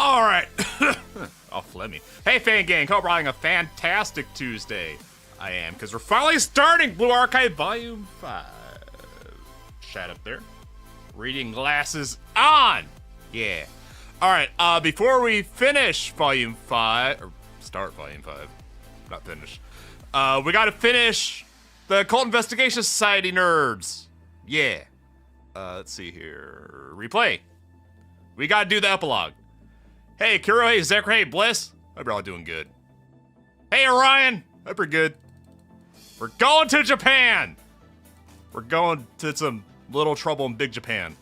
All right. Oh, Flemmy. Hey, fan gang. Hope we're having a fantastic Tuesday. I am, because we're finally starting Blue Archive Volume 5. Chat up there. Reading glasses on. Yeah. All right. Before we finish Volume 5, or start Volume 5, not finish, we got to finish the Cult Investigation Society nerds. Yeah. Let's see here. Replay. We got to do the epilogue. Hey, Kuro, hey, Zachary, hey, Bliss. Hope you're all doing good. Hey, Orion. Hope you're good. We're going to Japan. We're going to some little trouble in Big Japan.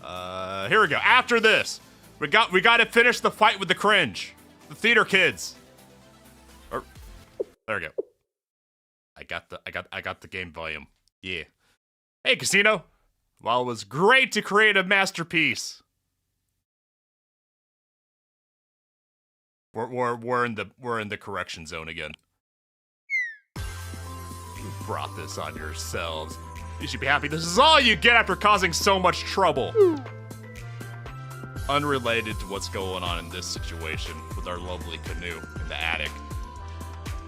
Here we go. After this, we got to finish the fight with the cringe, the theater kids. There we go. I got the game volume. Yeah. Hey, Casino. While it was great to create a masterpiece, we're in the correction zone again. You brought this on yourselves. You should be happy this is all you get after causing so much trouble. Unrelated to what's going on in this situation with our lovely canoe in the attic.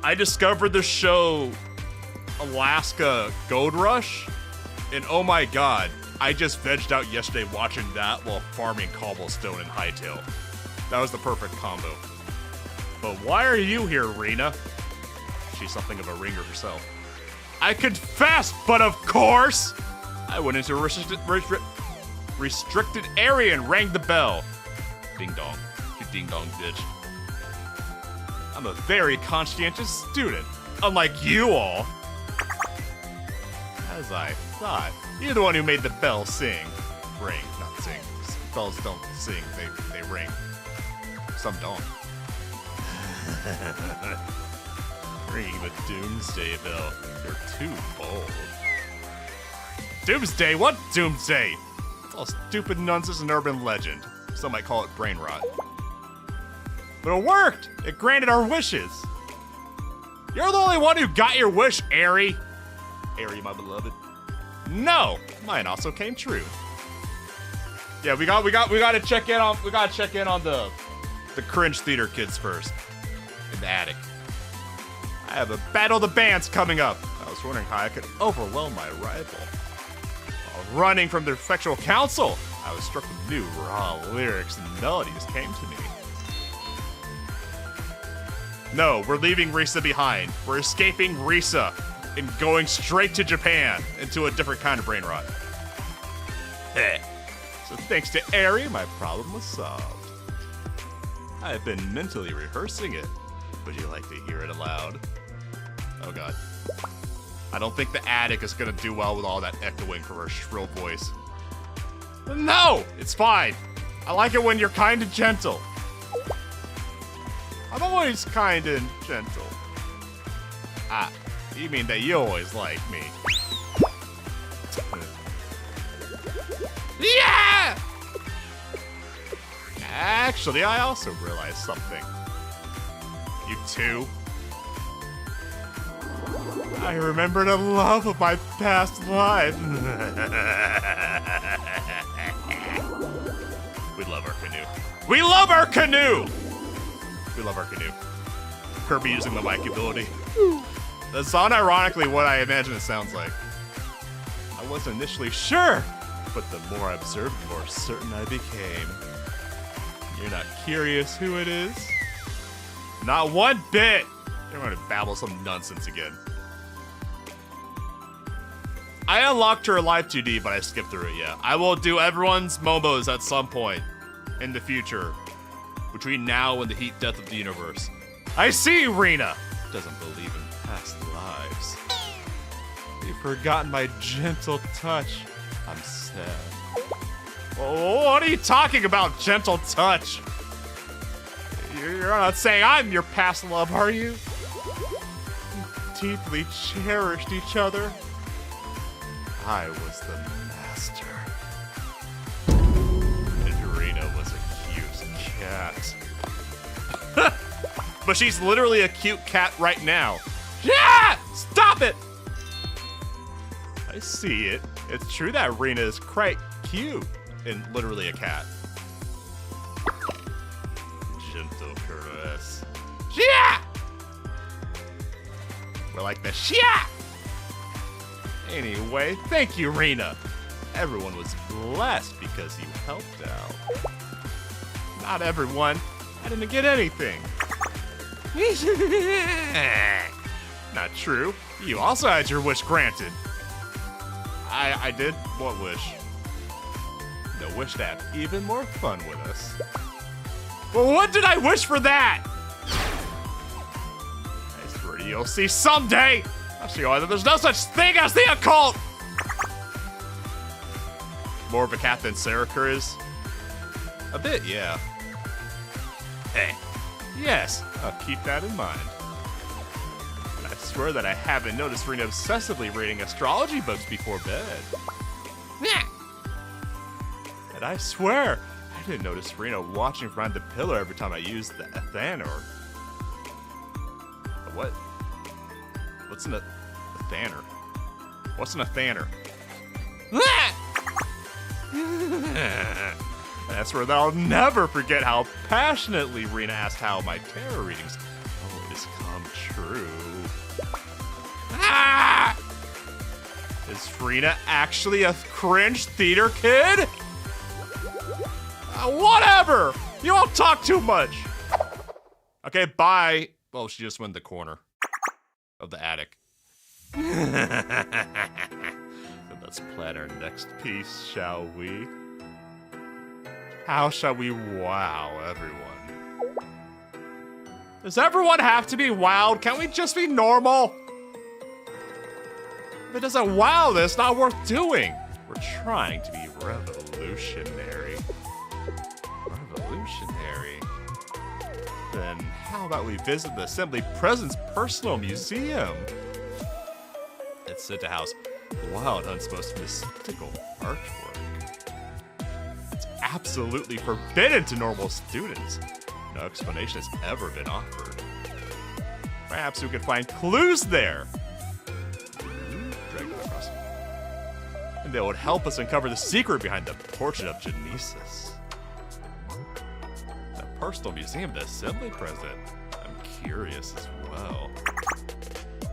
I discovered the show Alaska Gold Rush, and oh my god, I just vegged out yesterday watching that while farming cobblestone in Hightail. That was the perfect combo. But why are you here, Rena? She's something of a ringer herself. I confess, but of course! I went into a restricted area and rang the bell. Ding dong. You ding dong bitch. I'm a very conscientious student, unlike you all. As I thought. You're the one who made the bell sing. Ring, not sing. Bells don't sing, they ring. Some don't. Ringing the Doomsday bell. You're too bold. Doomsday? What Doomsday? It's all stupid nonsense and urban legend. Some might call it brain rot. But it worked! It granted our wishes. You're the only one who got your wish, Aerie. Aerie, my beloved. No, mine also came true. Yeah, we got to check in on the cringe theater kids first in the attic. I have a battle of the bands coming up. I was wondering how I could overwhelm my rival. While running from the effectual council, I was struck with new raw lyrics and melodies came to me. No, we're leaving Risa behind. We're escaping Risa and going straight to Japan into a different kind of brain rot. So thanks to Aerie, my problem was solved. I've been mentally rehearsing it. Would you like to hear it aloud? Oh god. I don't think the attic is gonna do well with all that echoing from her shrill voice. No! It's fine. I like it when you're kind and gentle. I'm always kind and gentle. Ah, you mean that you always like me. Yeah! Actually, I also realized something. You too? I remember the love of my past life. We love our canoe. We love our canoe! We love our canoe. Kirby using the mic ability. That's unironically what I imagine it sounds like. I wasn't initially sure, but the more I observed, the more certain I became. You're not curious who it is? Not one bit! You're going to babble some nonsense again. I unlocked her Live 2D, but I skipped through it, yeah. I will do everyone's Momos at some point in the future. Between now and the heat death of the universe. I see, Rena! Doesn't believe in past lives. You've forgotten my gentle touch. I'm sad. Oh, what are you talking about, gentle touch? You're not saying I'm your past love, are you? We deeply cherished each other. I was the master. And Rena was a cute cat. But she's literally a cute cat right now. Yeah! Stop it! I see it. It's true that Rena is quite cute and literally a cat. gentle caress. Yeah! We're like the Shia! Anyway, thank you, Rena. Everyone was blessed because you helped out. Not everyone. I didn't get anything. Not true. You also had your wish granted. I did? What wish? The wish to have even more fun with us. Well, what did I wish for that? I swear you'll see someday. I'll show you why there's no such thing as the occult. More of a cat than Sarah is? A bit, yeah. Hey. Yes, I'll keep that in mind. And I swear that I haven't noticed Rena obsessively reading astrology books before bed. And I swear, I didn't notice Rena watching from behind the pillow every time I used the Athanor. What? What's an Athanor? What's an Athanor? That's where I'll never forget how passionately Rena asked how my tarot readings always come true. Ah! Is Rena actually a cringe theater kid? Whatever! You all talk too much! Okay, bye. Oh, she just went in the corner of the attic. Let's plan our next piece, shall we? How shall we wow everyone? Does everyone have to be wowed? Can't we just be normal? If it doesn't wow this, it's not worth doing. We're trying to be revolutionary. Revolutionary? Then how about we visit the Assembly President's personal museum? It's said to house Wild Hunt's most mystical artwork. It's absolutely forbidden to normal students. No explanation has ever been offered. Perhaps we could find clues there. And they would help us uncover the secret behind the portrait of Genesis. The personal museum of the Assembly President. I'm curious as well.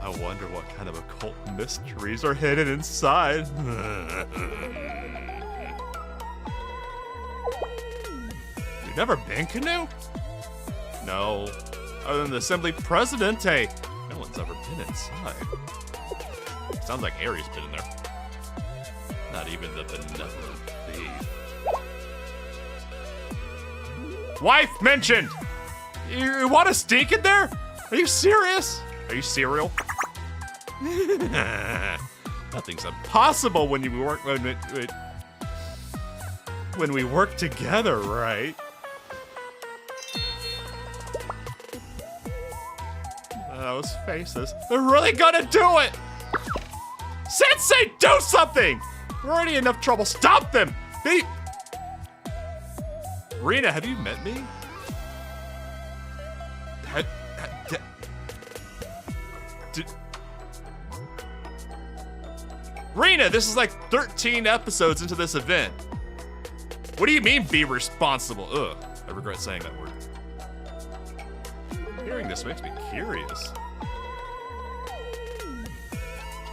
I wonder what kind of occult mysteries are hidden inside. You've never been Canoe? No. Other than the Assembly President, hey, no one's ever been inside. Sounds like Harry's been in there. Not even the benevolent thief. Wife mentioned! You want to stink in there? Are you serious? Are you cereal? Nothing's impossible when we work together, right? Those faces. They're really gonna do it! Sensei, do something! We're already in enough trouble. Stop them! Rena, have you met me? Rena, this is like 13 episodes into this event. What do you mean, be responsible? Ugh, I regret saying that word. Hearing this makes me curious.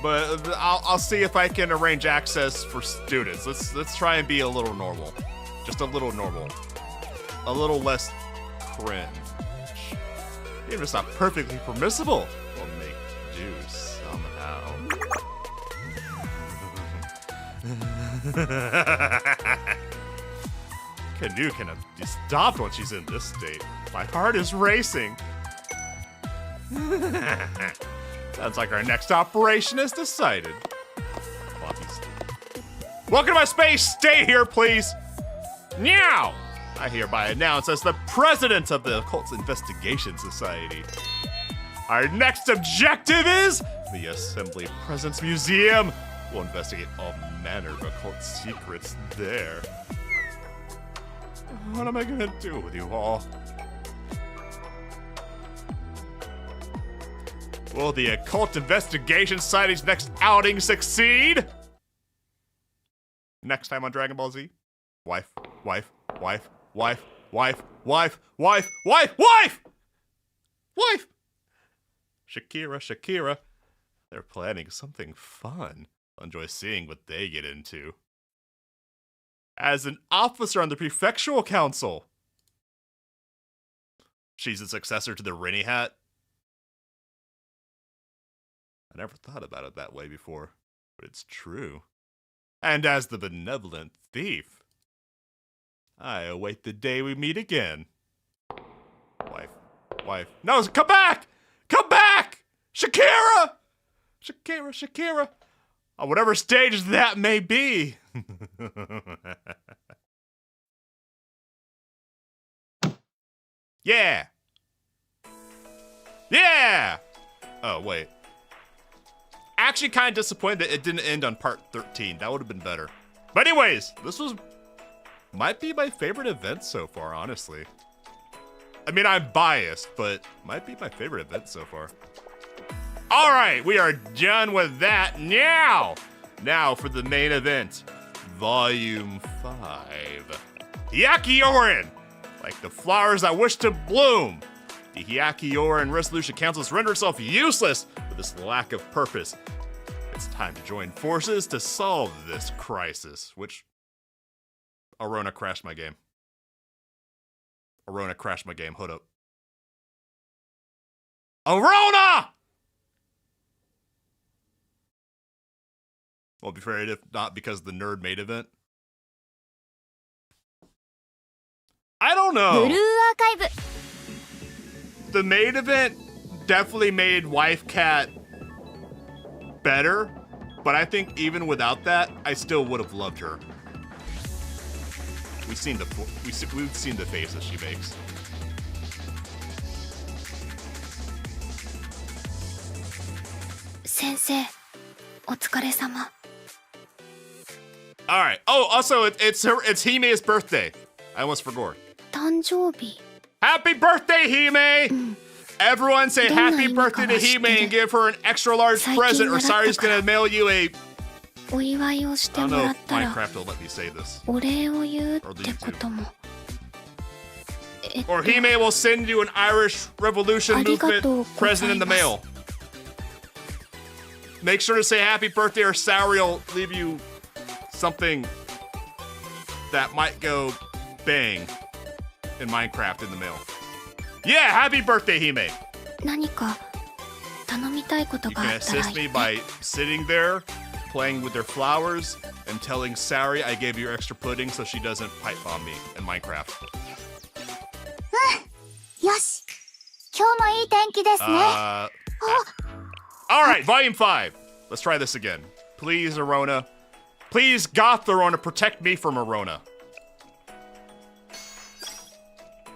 But I'll see if I can arrange access for students. Let's try and be a little normal. Just a little normal. A little less cringe. Even if it's not perfectly permissible, we'll make do somehow. Canoe cannot be stopped when she's in this state. My heart is racing. Sounds like our next operation is decided. Welcome to my space. Stay here, please. Meow. I hereby announce as the president of the Occult Investigation Society. Our next objective is the Assembly President's Museum. We'll investigate all manner of occult secrets there. What am I gonna do with you all? Will the Occult Investigation Society's next outing succeed? Next time on Dragon Ball Z? Wife, wife, wife, wife, wife, Wife, wife, wife, wife! Wife! Shakira. They're planning something fun. I'll enjoy seeing what they get into. As an officer on the prefectural council. She's a successor to the Rennie hat. I never thought about it that way before, but it's true. And as the benevolent thief, I await the day we meet again. Wife. No, come back! Come back! Shakira! Shakira. On whatever stage that may be. Yeah! Oh, wait. Actually kind of disappointed that it didn't end on part 13. That would have been better. But anyways, this might be my favorite event so far, honestly. I mean, I'm biased, but might be my favorite event so far. All right, we are done with that now. Now for the main event, Volume 5. Hyakuyorin, like the flowers that wish to bloom. The Hyakuyorin Resolution Council has rendered itself useless with this lack of purpose. It's time to join forces to solve this crisis, which... Arona crashed my game. Hold up. Arona! Won't be fair if not because of the nerd maid event. I don't know. The maid event definitely made Wife Cat better, but I think even without that, I still would have loved her. We've seen the faces she makes. Sensei, お疲れ様. All right. Oh, also it's Hime's birthday. I almost forgot. 誕生日. Happy birthday, Hime! Everyone say happy birthday to Hime and give her an extra large present, or Sari's gonna mail you a... お祝いをして I も don't ら know っ if たら Minecraft will let me say this. お礼を言うってことも。Or Hime will send you an Irish Revolution Movement present in the mail. Make sure to say happy birthday or Sari will leave you something that might go bang in Minecraft in the mail. Yeah, happy birthday, Hime. 何か頼みたいこと You が can あったら assist 言 me って。 by sitting there, playing with their flowers, and telling Sari I gave you extra pudding so she doesn't pipe bomb me in Minecraft. よし。今日もいい天気ですね。Alright, Volume 5. Let's try this again. Please, Arona. Please, Goth Arona, protect me from Arona.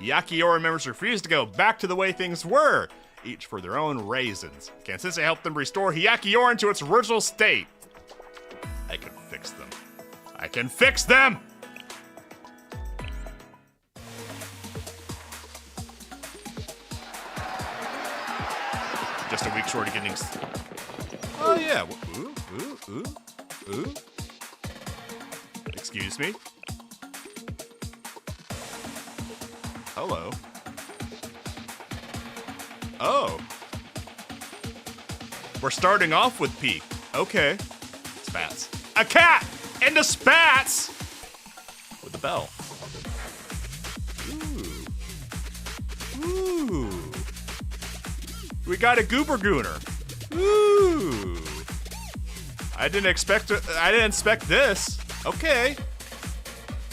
Hyakuyorin members refuse to go back to the way things were, each for their own reasons. Can Sensei help them restore Hyakuyorin to its original state? I can fix them. I can fix them! Just a week short of getting... Oh, yeah. Ooh. Excuse me? Hello. Oh. We're starting off with P. Okay. Spats. A cat! Into spats! With a bell. Ooh. We got a goober gooner. Ooh. I didn't expect this. Okay.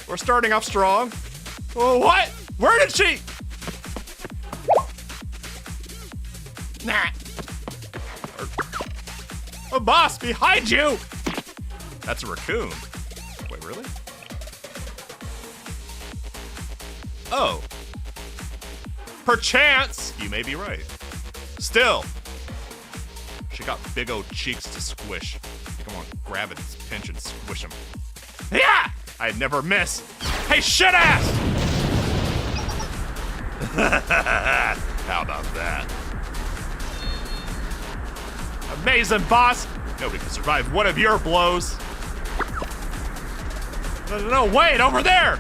We're starting off strong. Oh, what? Where did she? Nah. Oh, boss, behind you! That's a raccoon. Wait, really? Oh. Perchance, you may be right. Still, she got big old cheeks to squish. Come on, grab it, pinch, and squish them. Yeah! I'd never miss. Hey, shit ass! How about that? Amazing, boss! Nobody can survive one of your blows. No, wait, over there!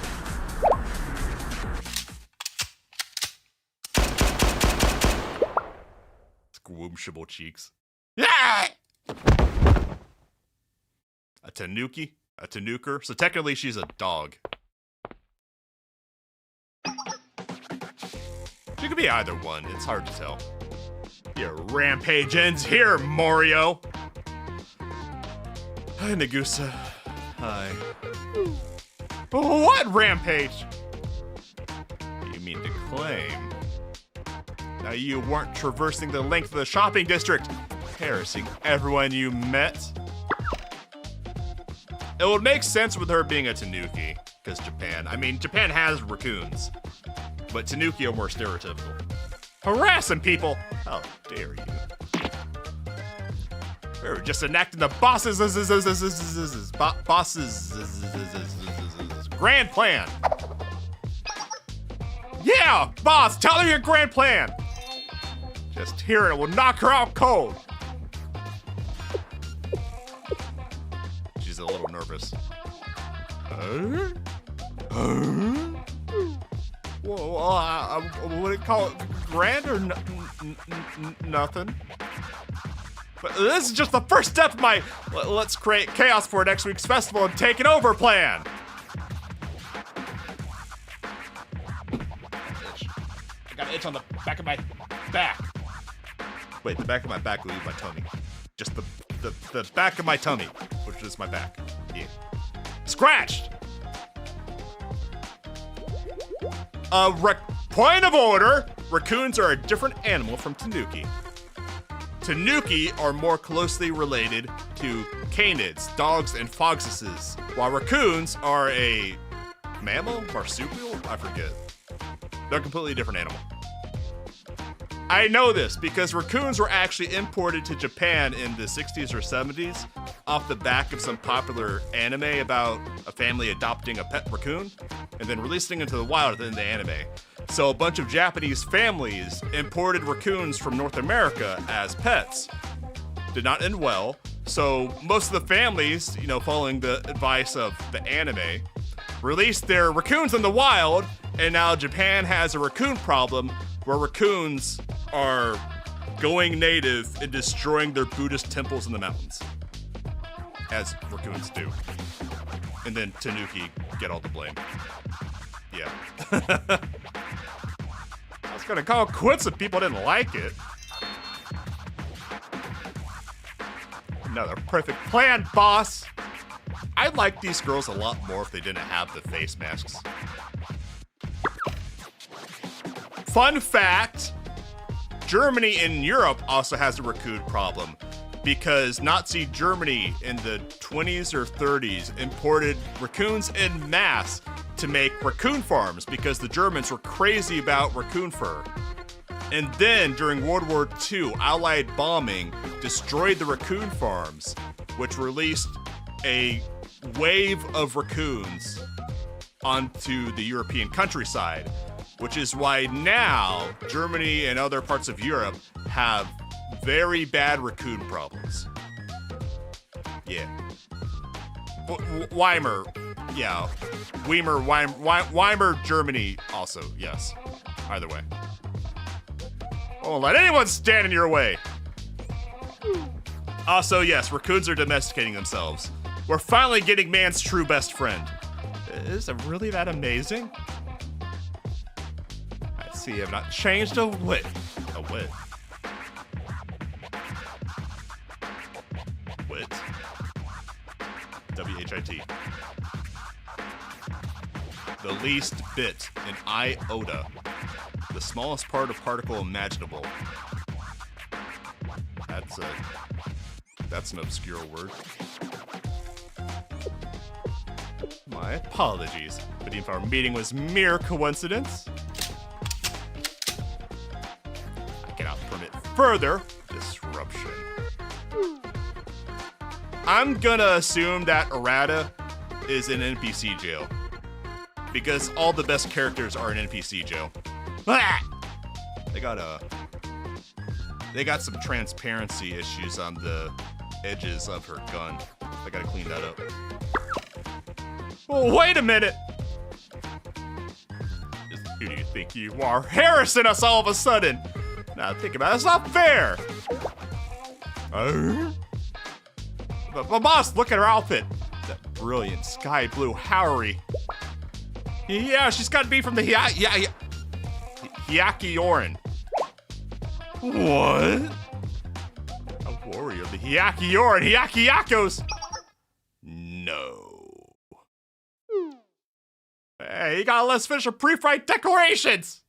wombshable cheeks. Yeah! A tanuki? A tanuker? So technically she's a dog. She could be either one. It's hard to tell. Your rampage ends here, Mario! Hi, Nagusa. Hi. What rampage? You mean to claim? Now you weren't traversing the length of the shopping district, harassing everyone you met? It would make sense with her being a tanuki, because Japan. I mean, Japan has raccoons, but tanuki are more stereotypical. Harassing people? How dare you? We were just enacting the boss's grand plan. Yeah, boss, tell her your grand plan. Just hearing it will knock her out cold. She's a little nervous. Well, I wouldn't call it grand or nothing. But this is just the first step of my let's create chaos for next week's festival and take it over plan. I got an itch on the back of my back. Wait, the back of my back will leave my tummy. Just the back of my tummy, which is my back. Yeah. Scratched! Point of order! Raccoons are a different animal from tanuki. Tanuki are more closely related to canids, dogs, and foxes, while raccoons are a mammal? Marsupial? I forget. They're a completely different animal. I know this because raccoons were actually imported to Japan in the 60s or 70s off the back of some popular anime about a family adopting a pet raccoon and then releasing it into the wild in the anime. So a bunch of Japanese families imported raccoons from North America as pets. Did not end well. So most of the families, following the advice of the anime, released their raccoons in the wild, and now Japan has a raccoon problem where raccoons are going native and destroying their Buddhist temples in the mountains. As raccoons do. And then tanuki get all the blame. Yeah. I was gonna call quits if people didn't like it. Another perfect plan, boss! I'd like these girls a lot more if they didn't have the face masks. Fun fact, Germany in Europe also has a raccoon problem because Nazi Germany in the 20s or 30s imported raccoons en masse to make raccoon farms because the Germans were crazy about raccoon fur. And then during World War II, Allied bombing destroyed the raccoon farms, which released a wave of raccoons onto the European countryside, which is why now Germany and other parts of Europe have very bad raccoon problems. Yeah. Weimar, yeah. Weimar, Germany also, yes. Either way. Don't let anyone stand in your way. Also, yes, raccoons are domesticating themselves. We're finally getting man's true best friend. Is it really that amazing? I see I've not changed a whit. A whit? Whit? W-H-I-T. The least bit, an iota. The smallest particle imaginable. That's an obscure word. My apologies, but if our meeting was mere coincidence, I cannot permit further disruption. I'm gonna assume that Arata is in NPC jail, because all the best characters are in NPC jail. Ah! They got some transparency issues on the edges of her gun. I gotta clean that up. Oh, wait a minute! Who do you think you are? Harassing us all of a sudden! Now think about it, that's not fair. But boss, look at her outfit. That brilliant sky blue Howery. Yeah, she's got to be from the Hyakioran. What? A warrior of the Hyakioran, Hyakiyakos. No. Hey, you gotta let us finish our pre-fight declarations.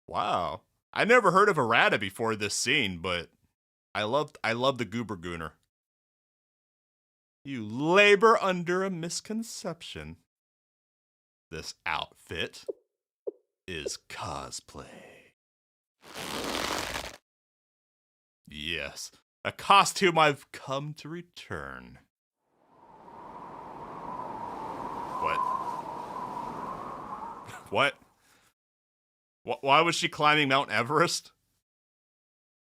Wow. I never heard of errata before this scene, but I love the Goober Gooner. You labor under a misconception. This outfit is cosplay. Yes, a costume I've come to return. What? What? Why was she climbing Mount Everest?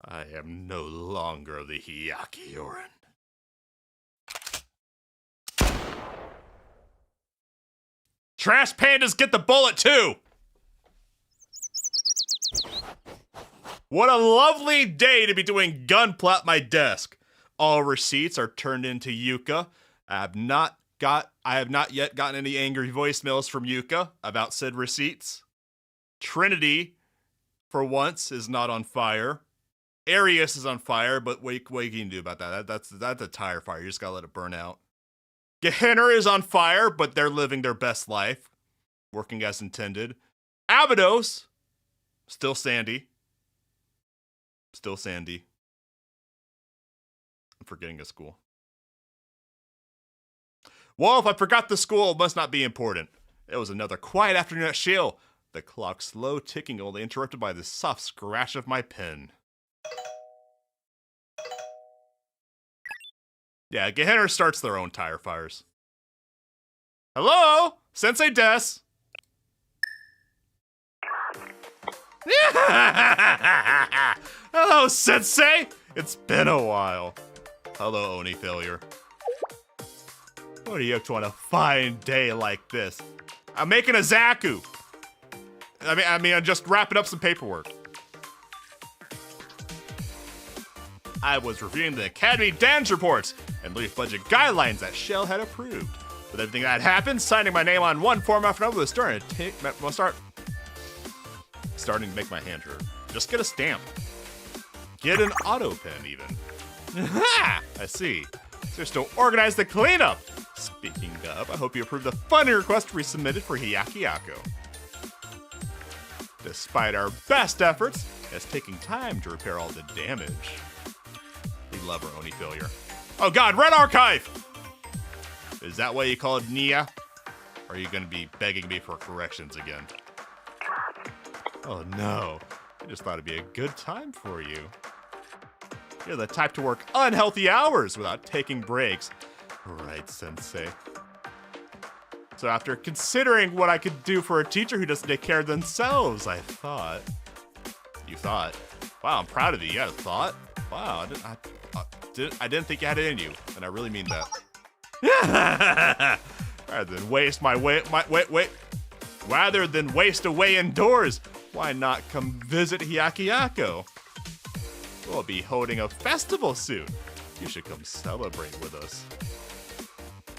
I am no longer of the Hyakioran. Trash pandas get the bullet too! What a lovely day to be doing gunplay at my desk. All receipts are turned into Yuka. I have not yet gotten any angry voicemails from Yuka about said receipts. Trinity, for once, is not on fire. Arius is on fire, but what can you do about that? That's a tire fire. You just gotta let it burn out. Gehenna is on fire, but they're living their best life, working as intended. Abydos, still sandy. Still sandy. I'm forgetting a school. Well, if I forgot the school, it must not be important. It was another quiet afternoon at Shale. The clock's slow ticking, only interrupted by the soft scratch of my pen. Yeah, Gehenna starts their own tire fires. Hello? Sensei Des? Hello, Sensei! It's been a while. Hello, Oni Failure. What are you up to on a fine day like this? I'm making a Zaku. I mean, I'm just wrapping up some paperwork. I was reviewing the Academy dance reports and leaf budget guidelines that Shell had approved. With everything that happened, signing my name on one form after another was starting to make my hand hurt. Just get a stamp. Get an auto pen, even. I see. So still organize the cleanup. Speaking of, I hope you approve the funding request we submitted for Hyakiyako. Despite our best efforts, it's taking time to repair all the damage. We love our Oni Failure. Oh god, Red Archive! Is that why you call it Nia? Or are you gonna be begging me for corrections again? Oh no, I just thought it'd be a good time for you. You're the type to work unhealthy hours without taking breaks. Right, Sensei. So after considering what I could do for a teacher who doesn't take care of themselves, I thought... You thought? Wow, I'm proud of you. You had a thought? Wow, I didn't think you had it in you, and I really mean that. Rather than waste rather than waste away indoors, why not come visit Hyakiyako? We'll be holding a festival soon. You should come celebrate with us.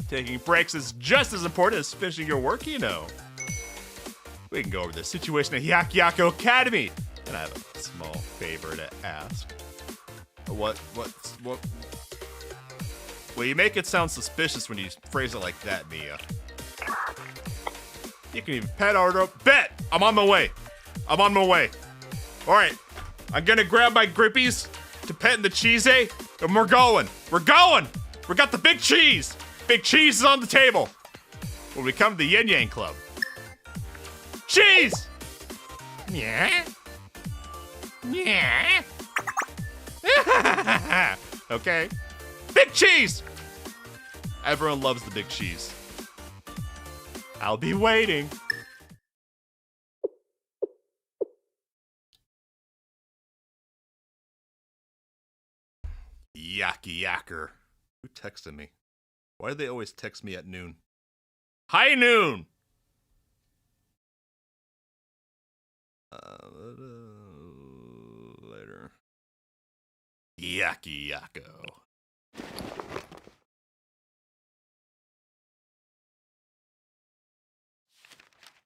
Taking breaks is just as important as finishing your work, you know. We can go over the situation at Hyakiyako Academy, and I have a small favor to ask. What? Well, you make it sound suspicious when you phrase it like that, Mia. You can even pet our bet! I'm on my way. Alright, I'm gonna grab my grippies to pet in the cheese, and we're going! We got the big cheese! Big cheese is on the table! When we come to the Yin Yang Club. Cheese! Yeah? Yeah? Okay. Big cheese! Everyone loves the big cheese. I'll be waiting. Yaki yacker. Who texted me? Why do they always text me at noon? High noon! Yakiyako.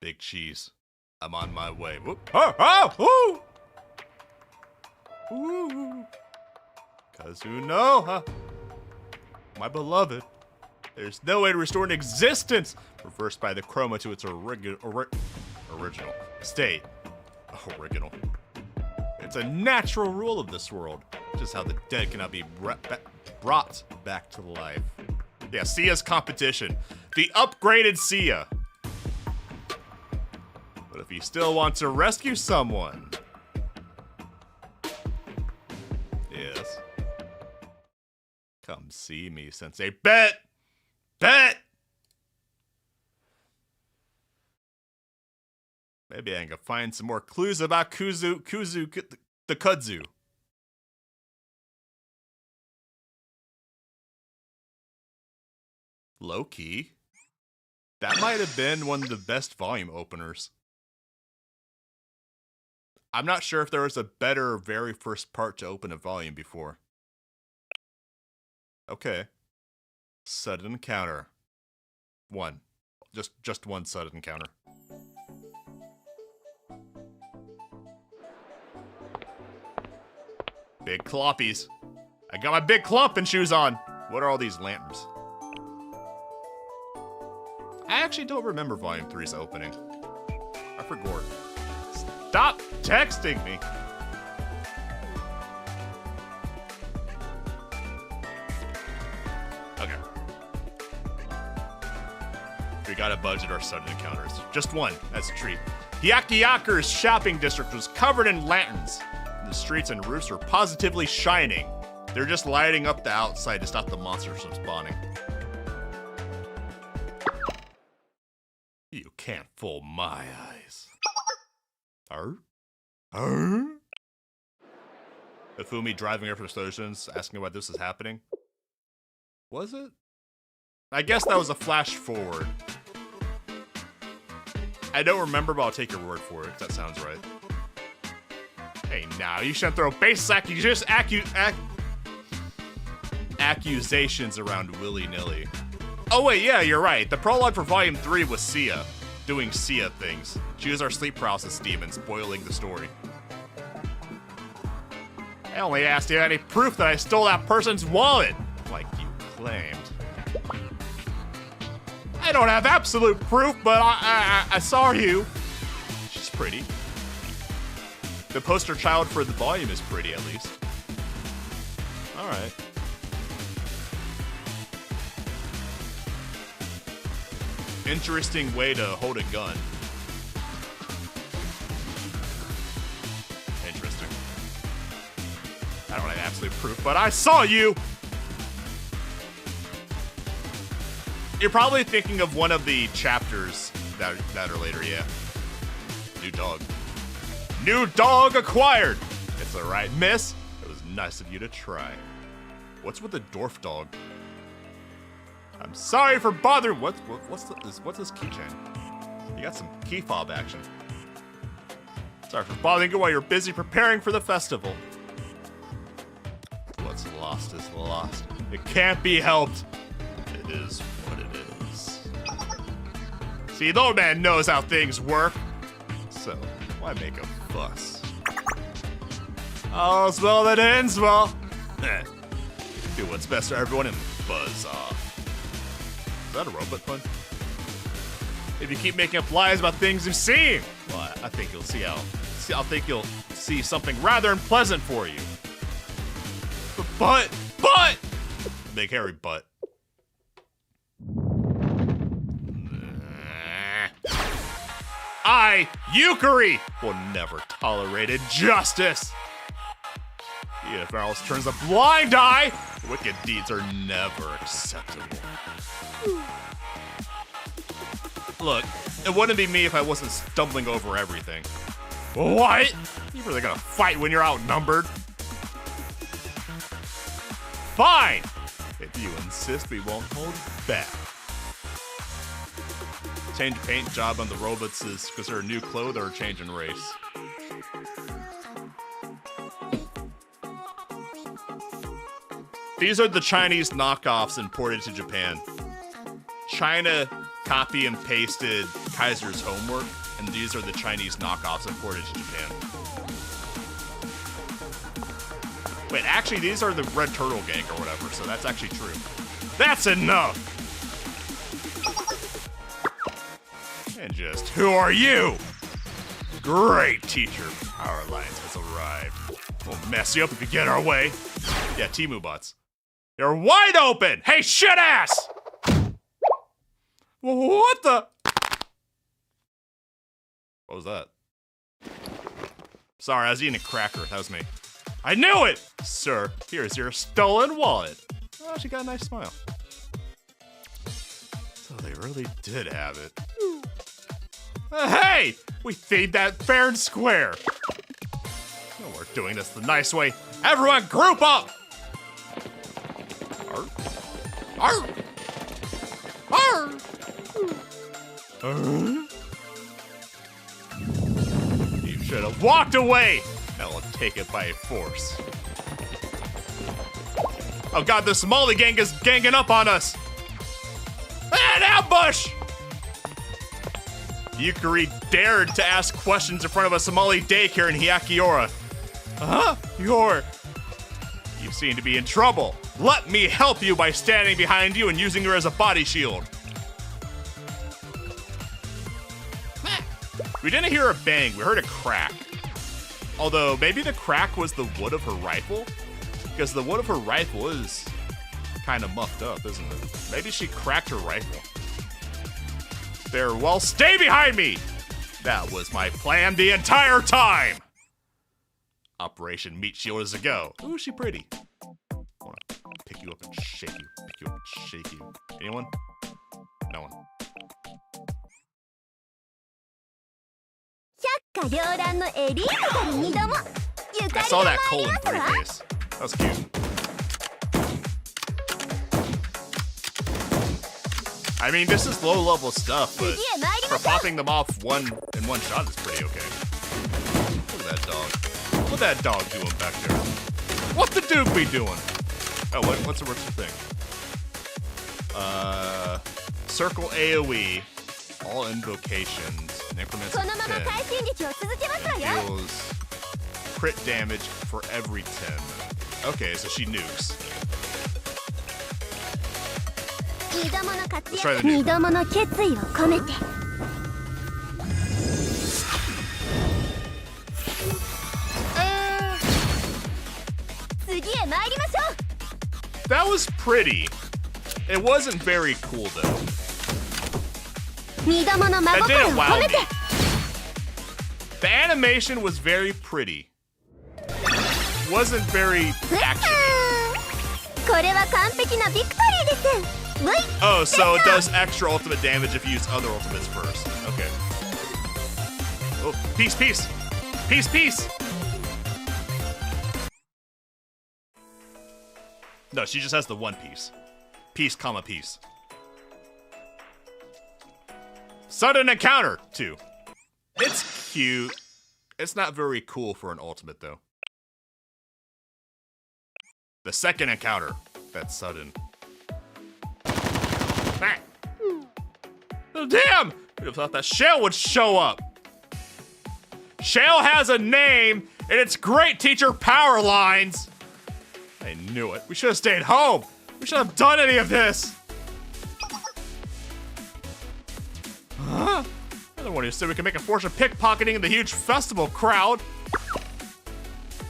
Big cheese. I'm on my way. Whoop. Oh! Ooh! Ooh! Kazuno! My beloved. There's no way to restore an existence reversed by the chroma to its original state. Original. It's a natural rule of this world, just how the dead cannot be brought back to life. Yeah, Sia's competition. The upgraded Sia. But if you still want to rescue someone... Yes. Come see me, Sensei. Bet! Maybe I can find some more clues about Kuzu, the kudzu. Low key. That might have been one of the best volume openers. I'm not sure if there was a better very first part to open a volume before. Okay. Sudden encounter. One. Just one sudden encounter. Big cloppies. I got my big clumping shoes on. What are all these lanterns? I actually don't remember Volume 3's opening. I forgot. Stop texting me. Okay. We gotta budget our sudden encounters. Just one, that's a treat. Yakiyaker's shopping district was covered in lanterns. The streets and roofs are positively shining. They're just lighting up the outside to stop the monsters from spawning. You can't fool my eyes. Ifumi driving here from the stations, asking why this is happening. Was it? I guess that was a flash forward. I don't remember, but I'll take your word for it. That sounds right. Hey, now you shouldn't throw base accusations around willy-nilly. Oh wait, yeah, you're right. The prologue for Volume 3 was Sia, doing Sia things. She was our sleep paralysis demon, spoiling the story. I only asked you any proof that I stole that person's wallet, like you claimed. I don't have absolute proof, but I saw you. She's pretty. The poster child for the volume is pretty, at least. All right. Interesting way to hold a gun. Interesting. I don't have absolute proof, but I saw you! You're probably thinking of one of the chapters that are later, yeah. New dog. New dog acquired! It's alright, miss. It was nice of you to try. What's with the dwarf dog? I'm sorry for bothering. What's this keychain? You got some key fob action. Sorry for bothering you while you're busy preparing for the festival. What's lost is lost. It can't be helped. It is what it is. See, the old man knows how things work. So, why make a fuss? All's well that ends well. Do what's best for everyone and buzz off. Is that a robot pun? If you keep making up lies about things you've seen, well, I think you'll see how. I think you'll see something rather unpleasant for you. But, big hairy butt. I, Yukari, will never tolerate injustice. Even if Owls turns a blind eye, wicked deeds are never acceptable. Look, it wouldn't be me if I wasn't stumbling over everything. What? You really gonna fight when you're outnumbered? Fine! If you insist, we won't hold back. Change paint job on the robots is because they're a new clothes or changing race. These are the Chinese knockoffs imported to Japan. China copy and pasted Kaiser's homework, and these are the Chinese knockoffs imported to Japan. Wait, actually, these are the Red Turtle Gang or whatever, so that's actually true. That's enough! And just, who are you? Great teacher, Powerlines has arrived. We'll mess you up if you get our way. Yeah, Temu bots. You're wide open! Hey, shit ass! What the? What was that? Sorry, I was eating a cracker. That was me. I knew it! Sir, here's your stolen wallet. Oh, she got a nice smile. So they really did have it. Hey! We feed that fair and square. No, we're doing this the nice way. Everyone group up! Arr. Arr. Arr. You should have walked away! Now we'll take it by force. Oh god, the Somali gang is ganging up on us! An ambush! Yukari dared to ask questions in front of a Somali daycare in Hyakiora. Huh? You seem to be in trouble. Let me help you by standing behind you and using her as a body shield. We didn't hear a bang, we heard a crack. Although, maybe the crack was the wood of her rifle? Because the wood of her rifle is kind of muffed up, isn't it? Maybe she cracked her rifle. Well, stay behind me! That was my plan the entire time! Operation Meat Shield is a go. Ooh, is she pretty? I wanna pick you up and shake you. Pick you up and shake you. Anyone? No one. I saw that colon 3 face. That was cute. I mean, this is low-level stuff, but for popping them off in one shot is pretty okay. Look at that dog. What's that dog doing back there? What's the dude be doing? Oh, what's the thing? Circle AoE, all invocations, in increments of 10, deals crit damage for every 10. Okay, so she nukes. Let's try the nuke. That was pretty. It wasn't very cool though. That didn't wow me. The animation was very pretty. Wasn't very actiony. Oh, so it does extra ultimate damage if you use other ultimates first. Okay. Oh, peace, peace! Peace, peace! No, she just has the one piece. Peace, comma, peace. Sudden encounter, 2. It's cute. It's not very cool for an ultimate, though. The second encounter, that's sudden. Ah. Oh, damn! Who'd have thought that Shale would show up? Shale has a name, and it's great teacher Powerlines. I knew it. We should have stayed home. We should have done any of this. Huh? Another one who said we can make a fortune pickpocketing in the huge festival crowd.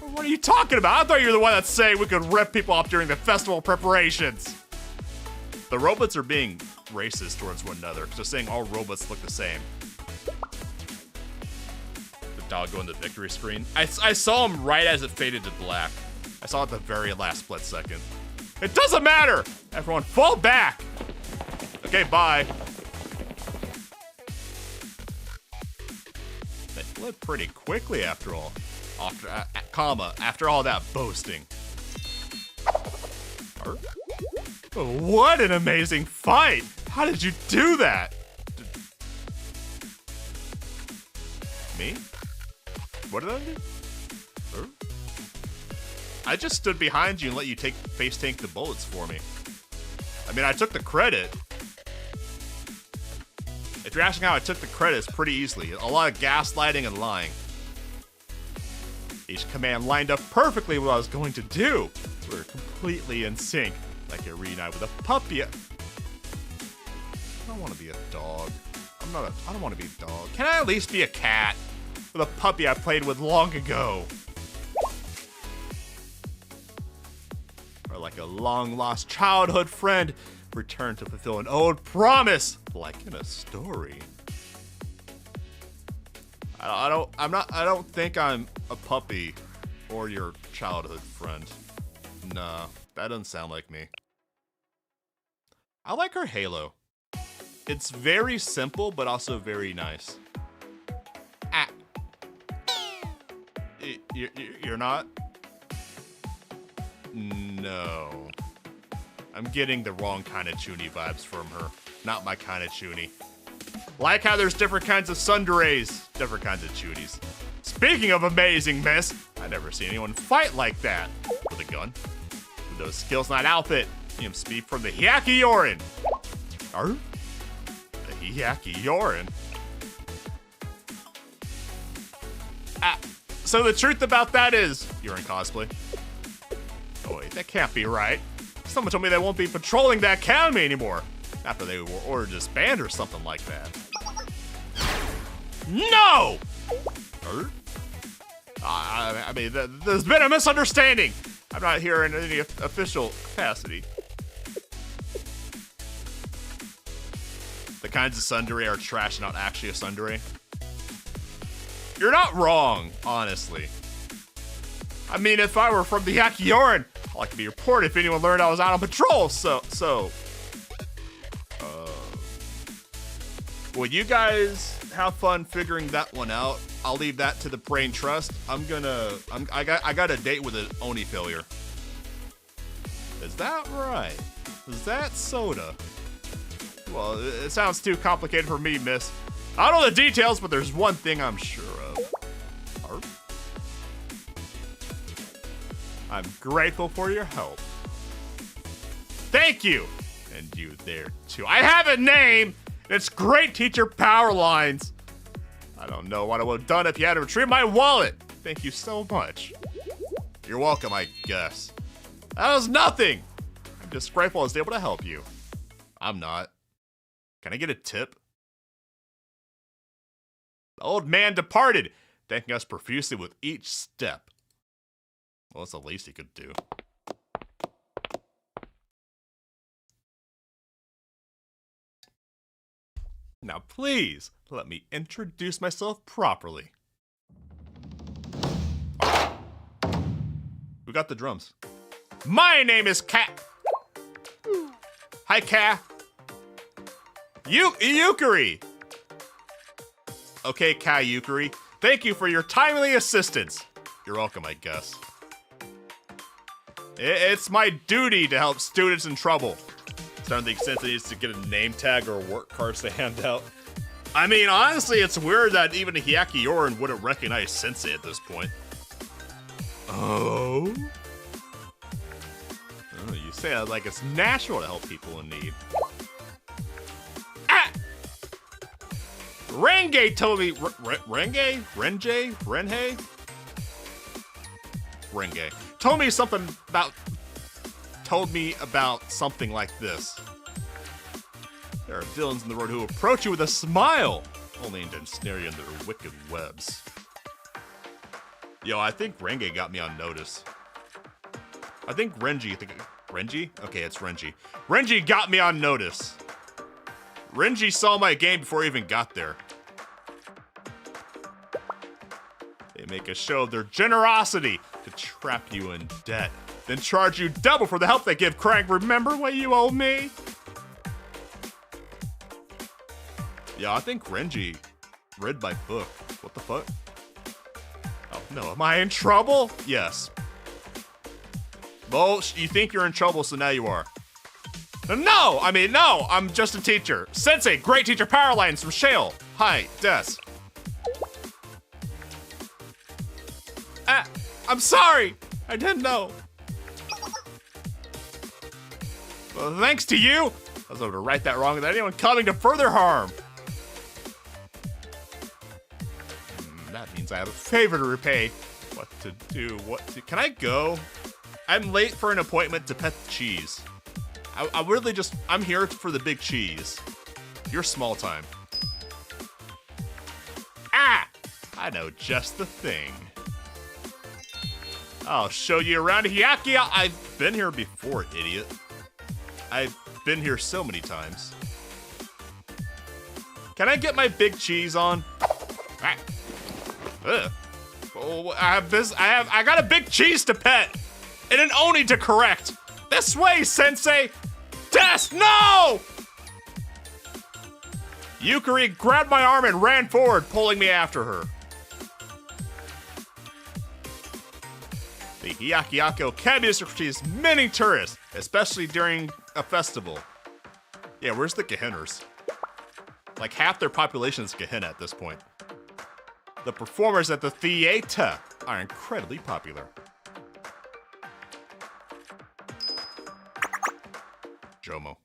What are you talking about? I thought you were the one that's saying we could rip people off during the festival preparations. The robots are being racist towards one another because they're saying all robots look the same. The dog going to the victory screen. I saw him right as it faded to black. I saw it at the very last split second. It doesn't matter! Everyone fall back! Okay, bye. They fled pretty quickly after all. After all that boasting. What an amazing fight! How did you do that? Me? What did I do? I just stood behind you and let you face tank the bullets for me. I mean, I took the credit. If you're asking how I took the credit, it's pretty easily. A lot of gaslighting and lying. Each command lined up perfectly what I was going to do. We were completely in sync, like a reunite with a puppy. I don't want to be a dog. I don't want to be a dog. Can I at least be a cat? With a puppy I played with long ago. Or like a long-lost childhood friend returned to fulfill an old promise, like in a story. I don't think I'm a puppy or your childhood friend. Nah, that doesn't sound like me. I like her halo. It's very simple, but also very nice. Ah. You're not? No. I'm getting the wrong kind of Ch1 vibes from her. Not my kind of Ch1. Like how there's different kinds of sundays, different kinds of Ch1s. Speaking of amazing, miss, I never seen anyone fight like that. With a gun. With those skills, not outfit. You can speak from the Hyaki Yorin. The Hyaki Yorin? So the truth about that is, you're in cosplay. Oh wait, that can't be right. Someone told me they won't be patrolling that academy anymore. After they were ordered to disband or something like that. No! I mean, there's been a misunderstanding. I'm not here in any official capacity. The kinds of sundere are trash, not actually a sundere. You're not wrong, honestly. I mean, if I were from the Yakioran, I'd like to be reported if anyone learned I was out on patrol, well, you guys have fun figuring that one out. I'll leave that to the Brain Trust. I got a date with an Oni failure. Is that right? Is that soda? Well, it sounds too complicated for me, miss. I don't know the details, but there's one thing I'm sure of. I'm grateful for your help. Thank you! And you there, too. I have a name! It's Great Teacher Powerlines. I don't know what I would have done if you had to retrieve my wallet. Thank you so much. You're welcome, I guess. That was nothing. I'm just grateful I was able to help you. I'm not. Can I get a tip? The old man departed, thanking us profusely with each step. Well, that's the least he could do. Now, please, let me introduce myself properly. We got the drums. My name is Cat. Hi, Cat. Yukari. Okay, Cat Yukari. Thank you for your timely assistance. You're welcome, I guess. It's my duty to help students in trouble. To the extent that he needs to get a name tag or work cards to hand out. I mean, honestly, it's weird that even a Hyaki Yorin wouldn't recognize Sensei at this point. Oh? You say that like it's natural to help people in need. Ah! Renge told me... Renge? Renjay? Renhei? Renge. Told me about something like this. There are villains in the road who approach you with a smile, only to ensnare you in their wicked webs. Yo, I think Renge got me on notice. I think Renji? Okay, it's Renji. Renji got me on notice. Renji saw my game before I even got there. They make a show of their generosity to trap you in debt, then charge you double for the help they give, crying, remember what you owe me? Yeah, I think Renji read my book. What the fuck? Oh, no, am I in trouble? Yes. Well, you think you're in trouble, so now you are. No, I'm just a teacher. Sensei, Great Teacher Powerlines from Shale. Hi, Des. I'm sorry. I didn't know. Well, thanks to you, I was able to write that wrong without anyone coming to further harm. That means I have a favor to repay. What to do? Can I go? I'm late for an appointment to pet the cheese. I'm here for the big cheese. You're small time. Ah! I know just the thing. I'll show you around Hyakki. I've been here before, idiot. I've been here so many times. Can I get my big cheese on? Ah. Ugh. Oh, I got a big cheese to pet and an Oni to correct. This way, Sensei. Test, no! Yukari grabbed my arm and ran forward, pulling me after her. The Hyakki can receives many tourists, especially during a festival. Yeah, where's the Gehennas? Like half their population is Gehenna at this point. The performers at the theater are incredibly popular. Jomo.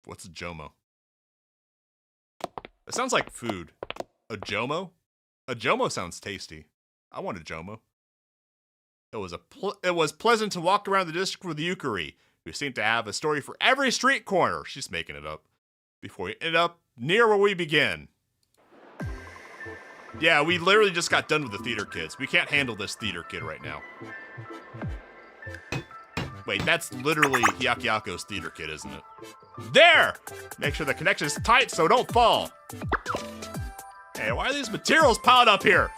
What's a Jomo? It sounds like food. A Jomo? A Jomo sounds tasty. I want a Jomo. It was pleasant to walk around the district with Yukari, who seemed to have a story for every street corner. She's making it up. Before we end up near where we begin. Yeah, we literally just got done with the theater kids. We can't handle this theater kid right now. Wait, that's literally Hyakki's theater kid, isn't it? There! Make sure the connection is tight so don't fall. Hey, why are these materials piled up here?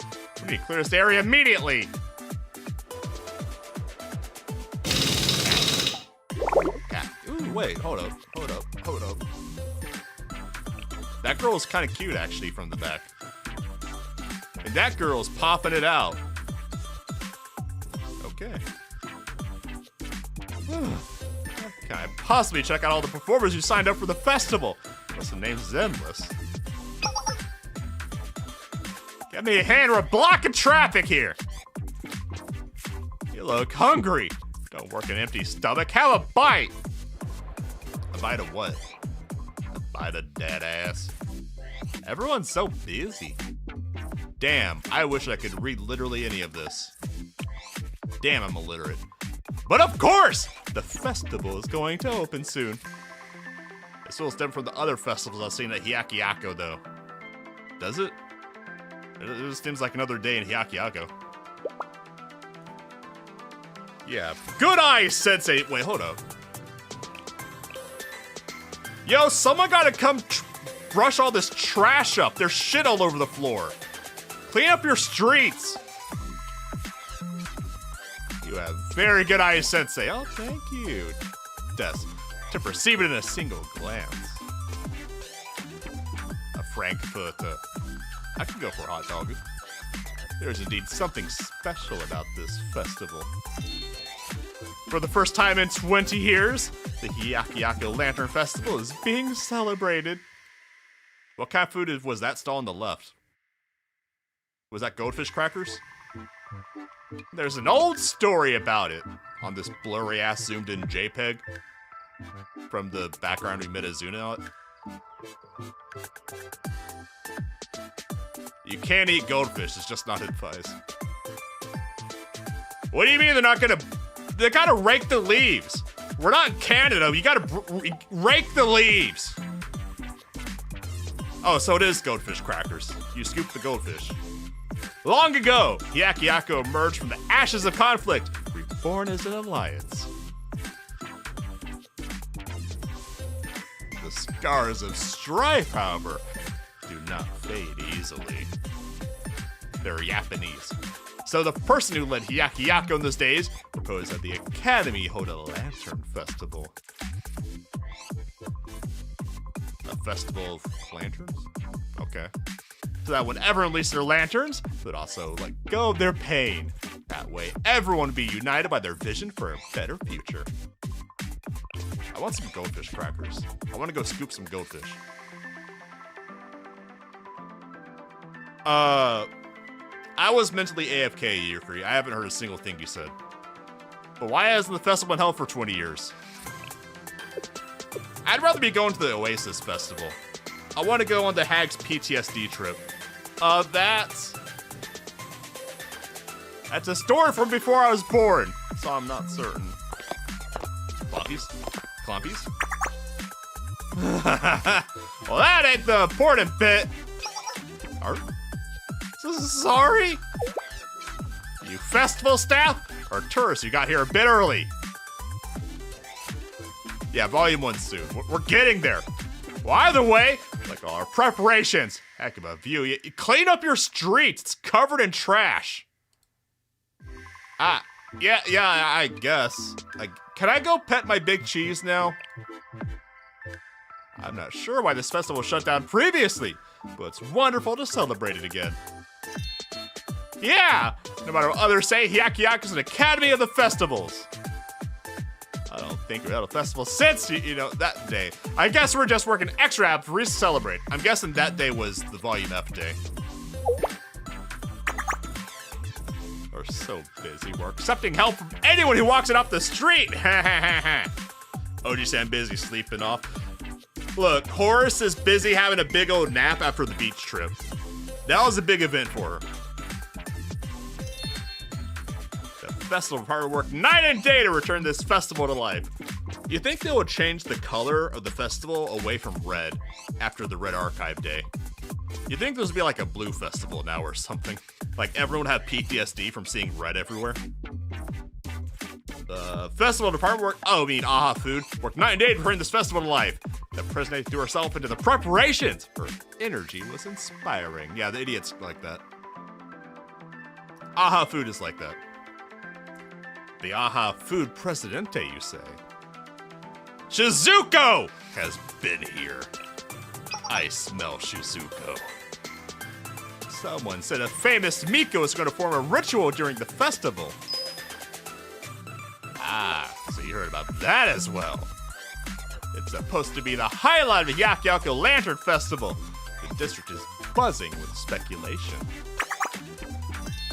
We need to clear this area immediately. Ooh, wait, hold up. That girl is kind of cute, actually, from the back. And that girl's popping it out. Okay. Can I possibly check out all the performers who signed up for the festival? Unless the name's endless. Give me a hand, we're blocking traffic here. You look hungry. Don't work an empty stomach. Have a bite. A bite of what? A bite of dead ass. Everyone's so busy. Damn, I wish I could read literally any of this. Damn, I'm illiterate. But of course, the festival is going to open soon. This will stem from the other festivals I've seen at Hyakki though. Does it? It just seems like another day in Hyakki. Yeah, good eye, Sensei. Wait, hold up. Yo, someone gotta come brush all this trash up. There's shit all over the floor. Clean up your streets. You have very good eyes, Sensei. Oh, thank you. Just to perceive it in a single glance. A Frankfurter. I can go for a hot dog. There's indeed something special about this festival. For the first time in 20 years, the Hyakki Lantern Festival is being celebrated. What kind of food was that stall on the left? Was that goldfish crackers? There's an old story about it on this blurry ass zoomed in JPEG from the background we made a zoom out. You can't eat goldfish, it's just not advised. What do you mean they're not gonna? They gotta rake the leaves. We're not in Canada, you gotta rake the leaves. Oh, so it is goldfish crackers. You scoop the goldfish. Long ago, Hyakki emerged from the ashes of conflict, reborn as an alliance. The scars of strife, however, do not fade easily. They're Japanese. So the person who led Hyakki in those days proposed that the Academy hold a lantern festival. A festival of lanterns? Okay. So that when everyone released their lanterns, they would also let go of their pain. That way, everyone would be united by their vision for a better future. I want some goldfish crackers. I want to go scoop some goldfish. I was mentally AFK, Yukari. I haven't heard a single thing you said. But why hasn't the festival been held for 20 years? I'd rather be going to the Oasis Festival. I want to go on the Hag's PTSD trip. That's a story from before I was born, so I'm not certain. Clompies? Clompies? Well, that ain't the important bit. Sorry? You festival staff or tourists you got here a bit early? Yeah, volume 1 soon. We're getting there. Well, either way, like all our preparations. Heck of a view. You clean up your streets. It's covered in trash. Yeah, I guess. Can I go pet my big cheese now? I'm not sure why this festival was shut down previously, but it's wonderful to celebrate it again. Yeah! No matter what others say, Hyakuyaku is an academy of the festivals. I don't think we've had a festival since, that day. I guess we're just working extra hard to celebrate. I'm guessing that day was the Volume F day. We're so busy. We're accepting help from anyone who walks it off the street. Oji-san busy sleeping off. Look, Horace is busy having a big old nap after the beach trip. That was a big event for her. The festival department worked night and day to return this festival to life. You think they would change the color of the festival away from red after the Red Archive Day? You think this would be like a blue festival now or something? Like everyone would have PTSD from seeing red everywhere? The festival department AHA Food worked night and day to bring this festival to life. The president threw herself into the preparations. Her energy was inspiring. Yeah, the idiots like that. AHA Food is like that. The AHA Food Presidente, you say? Shizuko has been here. I smell Shizuko. Someone said a famous Miko is going to form a ritual during the festival. So you heard about that as well. It's supposed to be the highlight of the Hyakuyaku Lantern Festival. The district is buzzing with speculation.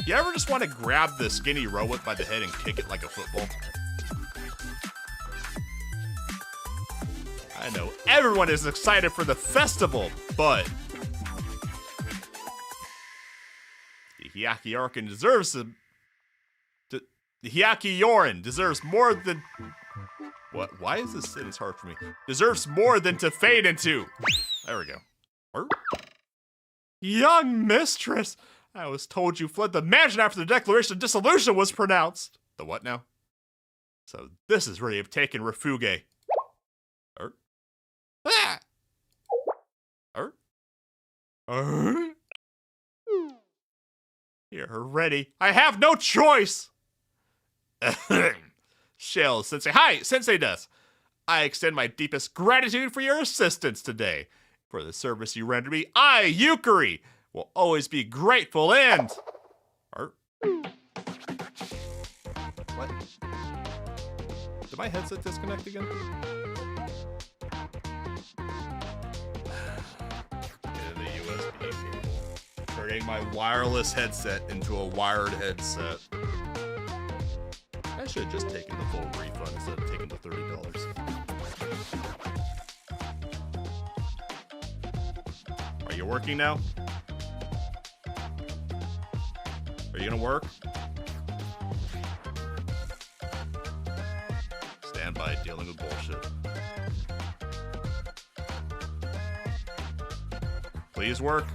You ever just want to grab the skinny robot by the head and kick it like a football? I know everyone is excited for the festival, but the Hyakuyoran deserves the Hyakuyoran deserves more than... What? Why is this sentence hard for me? Deserves more than to fade into. There we go. Young mistress, I was told you fled the mansion after the declaration of dissolution was pronounced. The what now? So this is where you've taken Refuge. You're ready. I have no choice. Shell Sensei. Hi, Sensei Des. I extend my deepest gratitude for your assistance today. For the service you rendered me, I, Yukari, will always be grateful and... What? Did my headset disconnect again? The USB cable. Turning my wireless headset into a wired headset. I should have just taken the full refund instead of taking the $30. Are you working now? Are you gonna work? Stand by dealing with bullshit. Please work.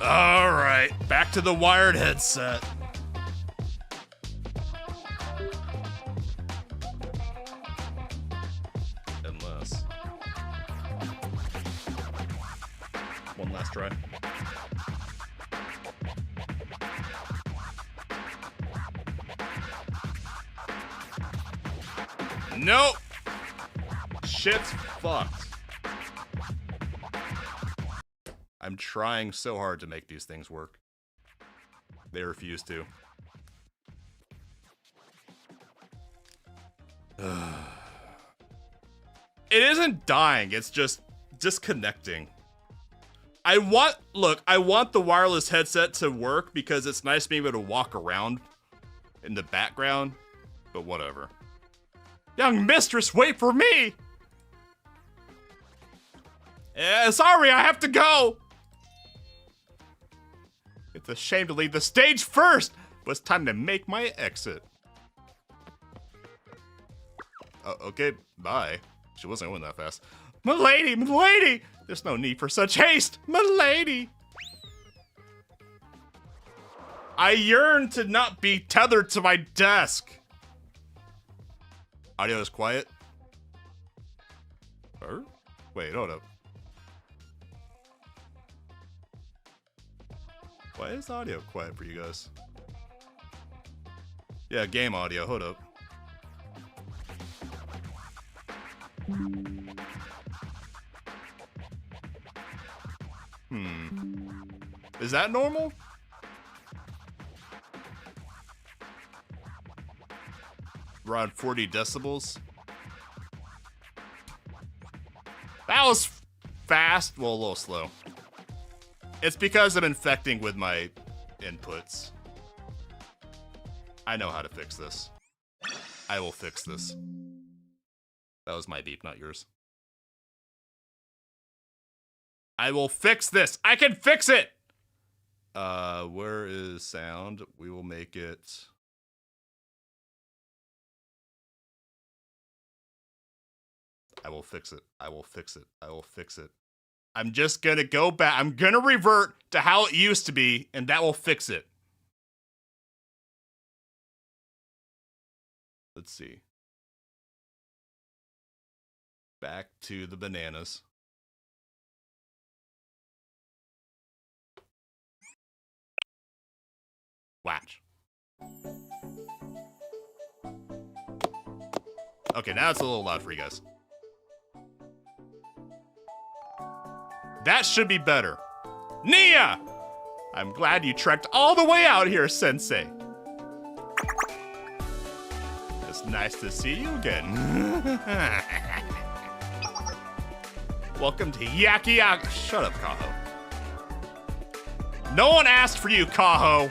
All right, back to the wired headset. Unless. One last try. Nope. Shit's fucked. I'm trying so hard to make these things work. They refuse to. It isn't dying, it's just disconnecting. I want the wireless headset to work because it's nice being able to walk around in the background, but whatever. Young mistress, wait for me! Sorry, I have to go! It's a shame to leave the stage first, but it's time to make my exit. Okay, bye. She wasn't going that fast. Milady, milady! There's no need for such haste, milady! I yearn to not be tethered to my desk. Audio is quiet. Wait, hold up. Why is audio quiet for you guys? Yeah, game audio, hold up. Is that normal? Around 40 decibels. That was fast, well, a little slow. It's because I'm infecting with my inputs. I know how to fix this. I will fix this. That was my beep, not yours. I will fix this. I can fix it! Where is sound? We will make it... I will fix it. I will fix it. I will fix it. I'm just gonna go back. I'm gonna revert to how it used to be, and that will fix it. Let's see. Back to the bananas. Watch. Okay, now it's a little loud for you guys. That should be better. Nia! I'm glad you trekked all the way out here, Sensei. It's nice to see you again. Welcome to Yaki Yak. Shut up, Kaho. No one asked for you, Kaho.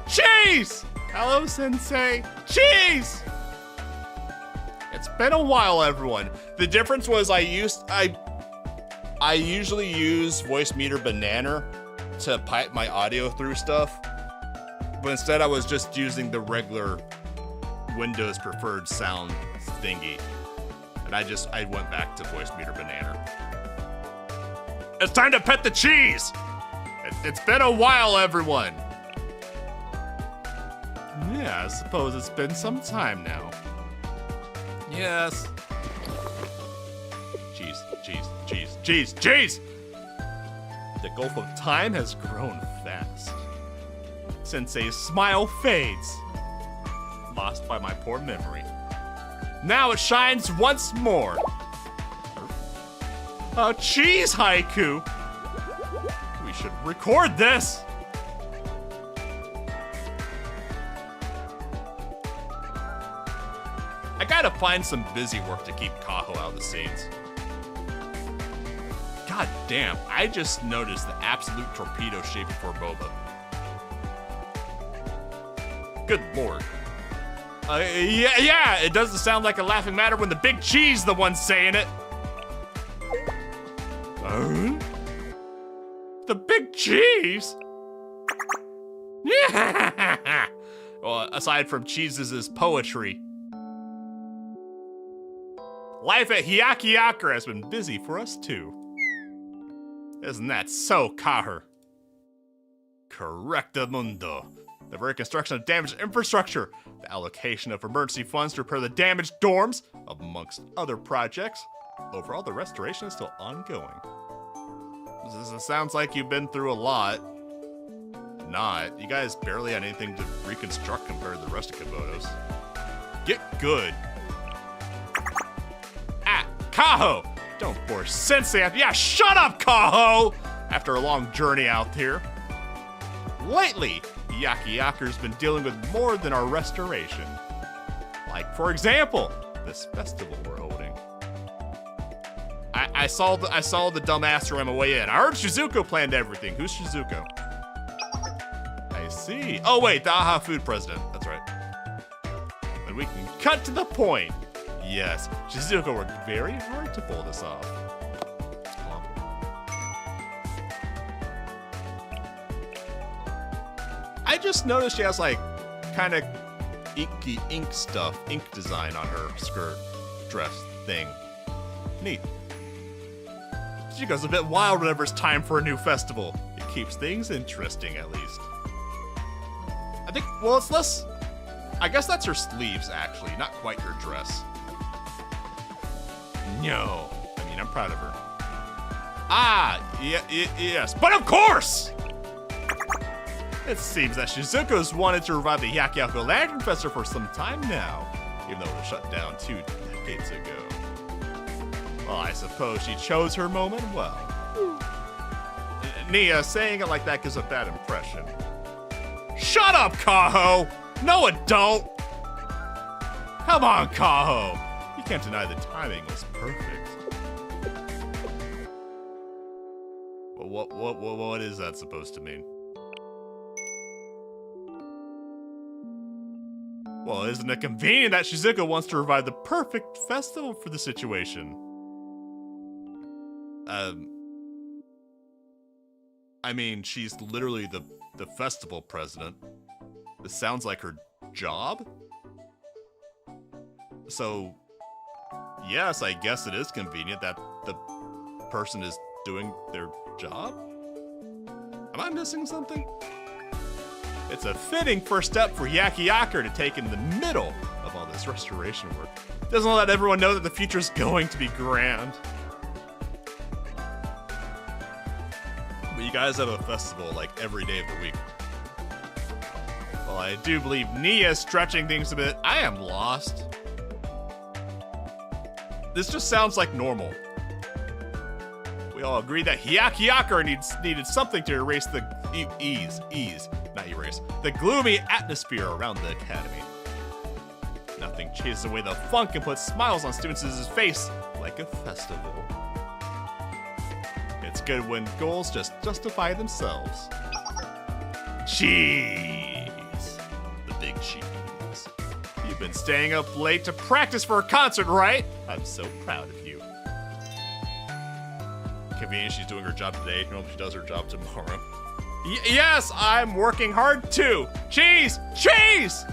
Cheese! Hello, Sensei. Cheese! It's been a while, everyone. The difference was I usually use Voice Meter Banana to pipe my audio through stuff, but instead I was just using the regular Windows preferred sound thingy, and I went back to Voice Meter Banana. It's time to pet the cheese! It's been a while, everyone. Yeah, I suppose it's been some time now. Yes. Cheese! The gulf of time has grown fast. Sensei's smile fades, lost by my poor memory. Now it shines once more. A cheese haiku! We should record this! I gotta find some busy work to keep Kaho out of the scenes. God damn, I just noticed the absolute torpedo shape before Boba. Good lord. Yeah, it doesn't sound like a laughing matter when the big cheese the one saying it. The big cheese? Yeah. Well, aside from cheeses' poetry. Life at Hyakiakra has been busy for us too. Isn't that so, Kaher? Correctamundo. The very construction of damaged infrastructure, the allocation of emergency funds to repair the damaged dorms, amongst other projects. Overall, the restoration is still ongoing. This sounds like you've been through a lot. Not. You guys barely had anything to reconstruct compared to the rest of Komodos. Get good. Kaho! Don't force Sensei. Yeah, shut up, Kaho! After a long journey out here. Lately, Yakiyaker's been dealing with more than our restoration. Like, for example, this festival we're holding. I saw the dumbass on my way in. I heard Shizuko planned everything. Who's Shizuko? I see. Oh wait, the AHA food president. That's right. And we can cut to the point. Yes, Shizuko worked very hard to pull this off. I just noticed she has like kind of inky ink stuff, ink design on her skirt, dress thing. Neat. She goes a bit wild whenever it's time for a new festival. It keeps things interesting, at least. I think, well, it's less... I guess that's her sleeves, actually, not quite her dress. No. I mean, I'm proud of her. Ah, yes. But of course! It seems that Shizuko's wanted to revive the Yakiako Lantern Festival for some time now, even though it was shut down 2 decades ago. Well, I suppose she chose her moment well. Nia, saying it like that gives a bad impression. Shut up, Kaho! No, it don't! Come on, Kaho! You can't deny the timing was perfect. What is that supposed to mean? Well, isn't it convenient that Shizuko wants to revive the perfect festival for the situation? I mean, she's literally the festival president. This sounds like her job? So, yes, I guess it is convenient that the person is doing their job? Am I missing something? It's a fitting first step for Yakiako to take in the middle of all this restoration work. Doesn't let everyone know that the future is going to be grand. But you guys have a festival like every day of the week. Well, I do believe Nia is stretching things a bit. I am lost. This just sounds like normal. We all agree that Yakiako needed something to erase the not erase, the gloomy atmosphere around the academy. Nothing chases away the funk and puts smiles on students' face like a festival. It's good when goals just justify themselves. Cheese! The big cheese. You've been staying up late to practice for a concert, right? I'm so proud of you. Convenient she's doing her job today. Normally she does her job tomorrow. Yes, I'm working hard too. Cheese! Cheese!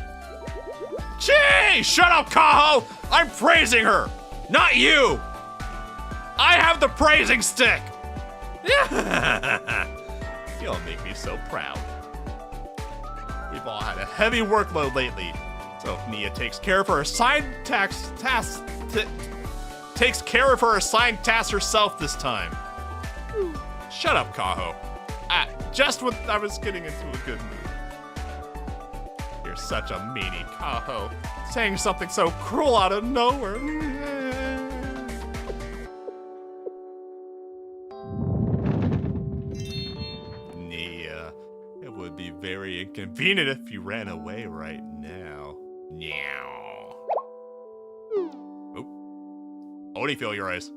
Cheese! Shut up, Kaho! I'm praising her, not you! I have the praising stick! You'll make me so proud. We've all had a heavy workload lately, so if Nia takes care of her assigned takes care of her assigned tasks herself this time. Shut up, Kaho. Just when I was getting into a good mood. You're such a meanie, Kaho. Saying something so cruel out of nowhere. Nia, it would be very inconvenient if you ran away right now. Meow. Oh. Only feel your eyes.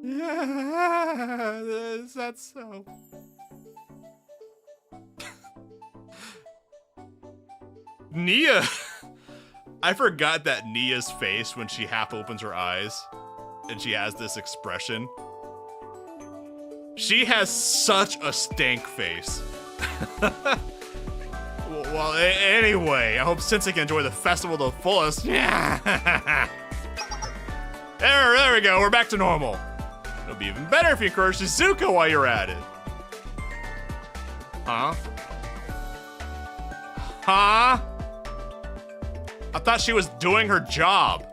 Is that so? Nia! I forgot that Nia's face when she half opens her eyes and she has this expression. She has such a stank face. Well, anyway, I hope Sensei can enjoy the festival to the fullest. There we go, we're back to normal. It'll be even better if you encourage Shizuko while you're at it. Huh? Huh? I thought she was doing her job.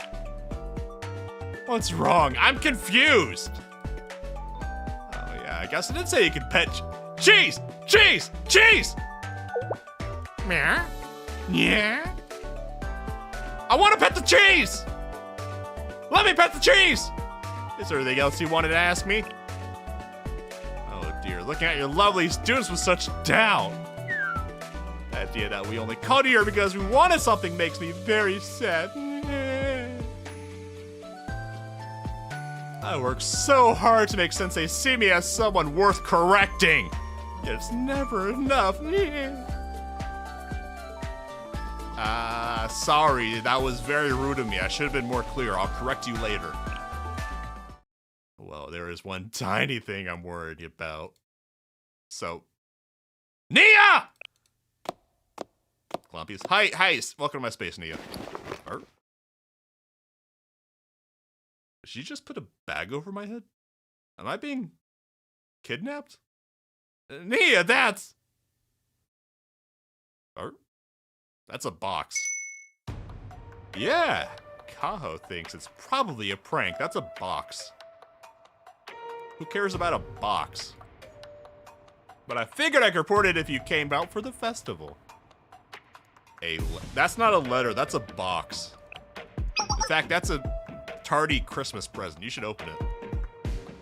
What's wrong? I'm confused. Oh yeah, I guess I did say you could pet cheese! Cheese! Cheese! Meow? Yeah? I want to pet the cheese! Let me pet the cheese! Is there anything else you wanted to ask me? Oh dear, looking at your lovely students with such doubt. The idea that we only called here because we wanted something makes me very sad. I work so hard to make Sensei see me as someone worth correcting. Yet it's never enough. Sorry, that was very rude of me. I should have been more clear. I'll correct you later. Well, there is one tiny thing I'm worried about. So, Nia! Glumpies. Hi, welcome to my space, Nia. Did she just put a bag over my head? Am I being kidnapped? Nia, that's a box. Yeah, Kaho thinks it's probably a prank. That's a box. Who cares about a box? But I figured I could report it if you came out for the festival. That's not a letter, that's a box. In fact, that's a tardy Christmas present. You should open it.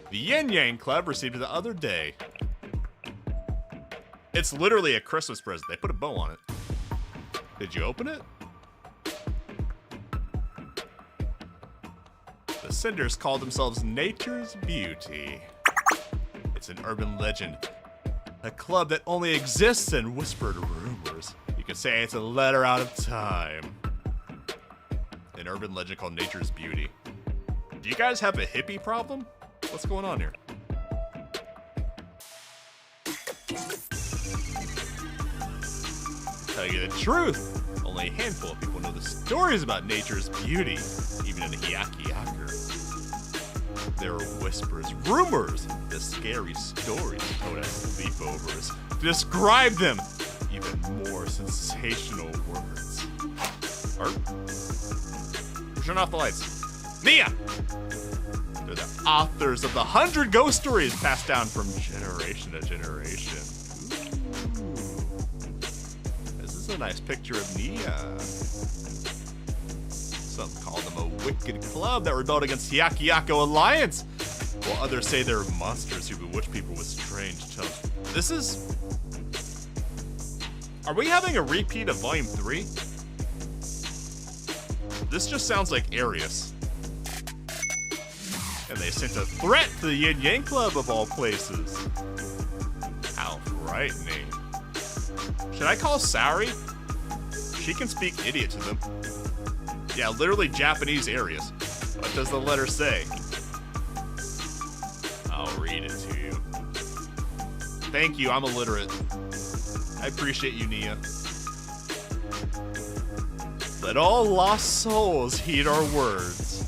The Yin Yang Club received it the other day. It's literally a Christmas present. They put a bow on it. Did you open it? The Cinders call themselves Nature's Beauty. It's an urban legend. A club that only exists in whispered rumors. You could say it's a letter out of time. An urban legend called Nature's Beauty. Do you guys have a hippie problem? What's going on here? To tell you the truth, only a handful of people know the stories about Nature's Beauty, even in the Hyaku. There are whispers, rumors, the scary stories told at sleepovers. To describe them, even more sensational words. Turn off the lights. Nia! They're the authors of the 100 ghost stories passed down from generation to generation. Ooh. This is a nice picture of Nia. Some call them a wicked club that rebelled against Hyaku Alliance, while others say they're monsters who bewitch people with strange tongues. This is... Are we having a repeat of Volume 3? This just sounds like Arius. And they sent a threat to the Yin Yang Club of all places. How frightening. Should I call Sari? She can speak idiot to them. Yeah, literally Japanese Arius. What does the letter say? I'll read it to you. Thank you, I'm illiterate. I appreciate you, Nia. Let all lost souls heed our words.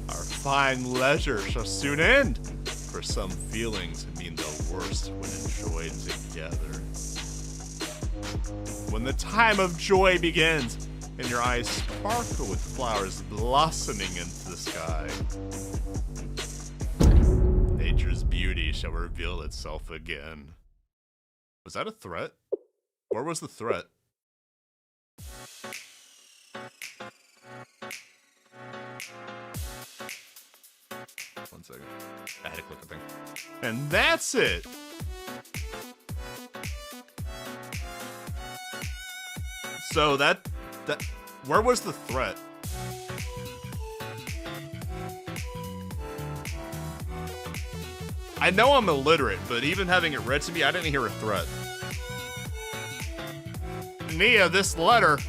Our fine leisure shall soon end, for some feelings mean the worst when enjoyed together. When the time of joy begins, and your eyes sparkle with flowers blossoming into the sky, nature's beauty shall reveal itself again. Was that a threat? Where was the threat? One second. I had to click the thing. And that's it! So that where was the threat? I know I'm illiterate, but even having it read to me, I didn't hear a threat. Nia, this letter...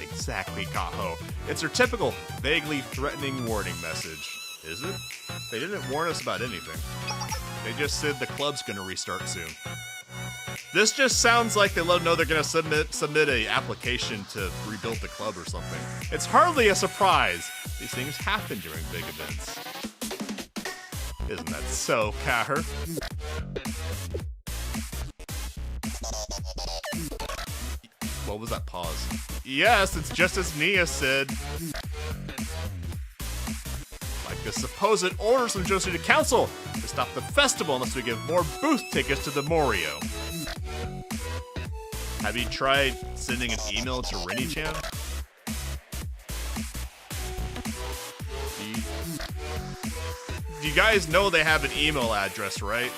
Exactly, Kaho. It's her typical, vaguely threatening warning message. Is it? They didn't warn us about anything. They just said the club's gonna restart soon. This just sounds like they let them know they're gonna submit a application to rebuild the club or something. It's hardly a surprise. These things happen during big events. Isn't that so, Kaher? What was that pause? Yes, it's just as Nia said. Like the supposed orders from Joe City Council to stop the festival unless we give more booth tickets to the Morio. Have you tried sending an email to Rini-chan? You guys know they have an email address, right?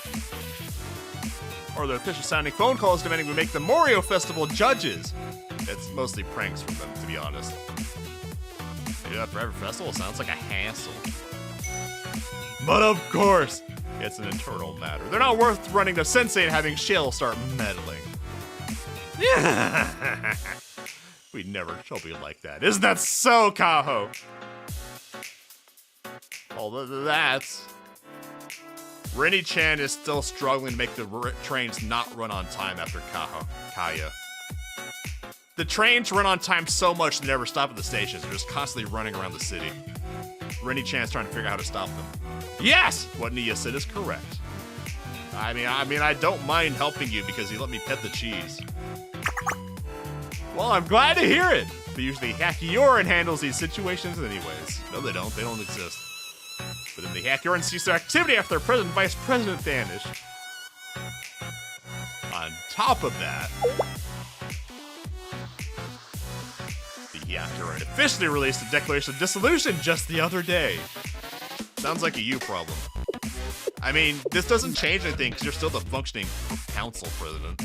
Or their official sounding phone calls demanding we make the Morio Festival judges. It's mostly pranks from them, to be honest. Maybe that Forever Festival sounds like a hassle. But of course, it's an internal matter. They're not worth running to Sensei and having Shell start meddling. We never shall be like that. Isn't that so, Kaho? Although that's... Rennie-chan is still struggling to make the trains not run on time after Kaya. The trains run on time so much they never stop at the stations. They're just constantly running around the city. Rennie-chan's trying to figure out how to stop them. Yes! What Nia said is correct. I mean, I don't mind helping you because you let me pet the cheese. Well, I'm glad to hear it. But usually Hakioran handles these situations anyways. No, they don't. They don't exist. But then the Hakioran ceased their activity after their president and vice president vanished. On top of that, the Hakioran officially released a declaration of dissolution just the other day. Sounds like a you problem. I mean, this doesn't change anything because you're still the functioning council president.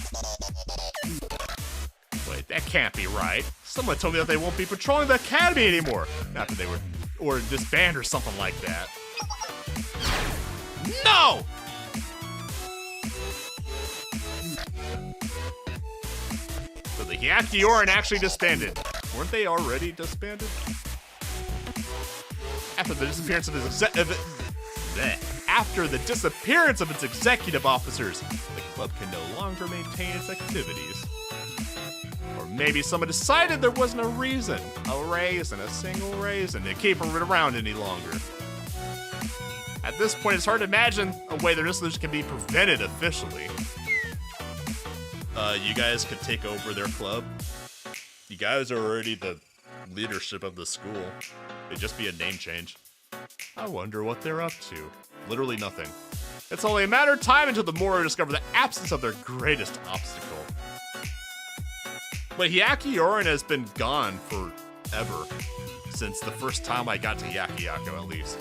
Wait, that can't be right. Someone told me that they won't be patrolling the academy anymore. Not that they were, or disband or something like that. No! So the Hakioran actually disbanded. Weren't they already disbanded? After the disappearance of its executive officers, the club can no longer maintain its activities. Or maybe someone decided there wasn't a single reason to keep it around any longer. At this point, it's hard to imagine a way their dissolution can be prevented officially. You guys could take over their club. You guys are already the leadership of the school. It'd just be a name change. I wonder what they're up to. Literally nothing. It's only a matter of time until the Moro discover the absence of their greatest obstacle. But Hakioran has been gone forever. Since the first time I got to Yakiyako, at least.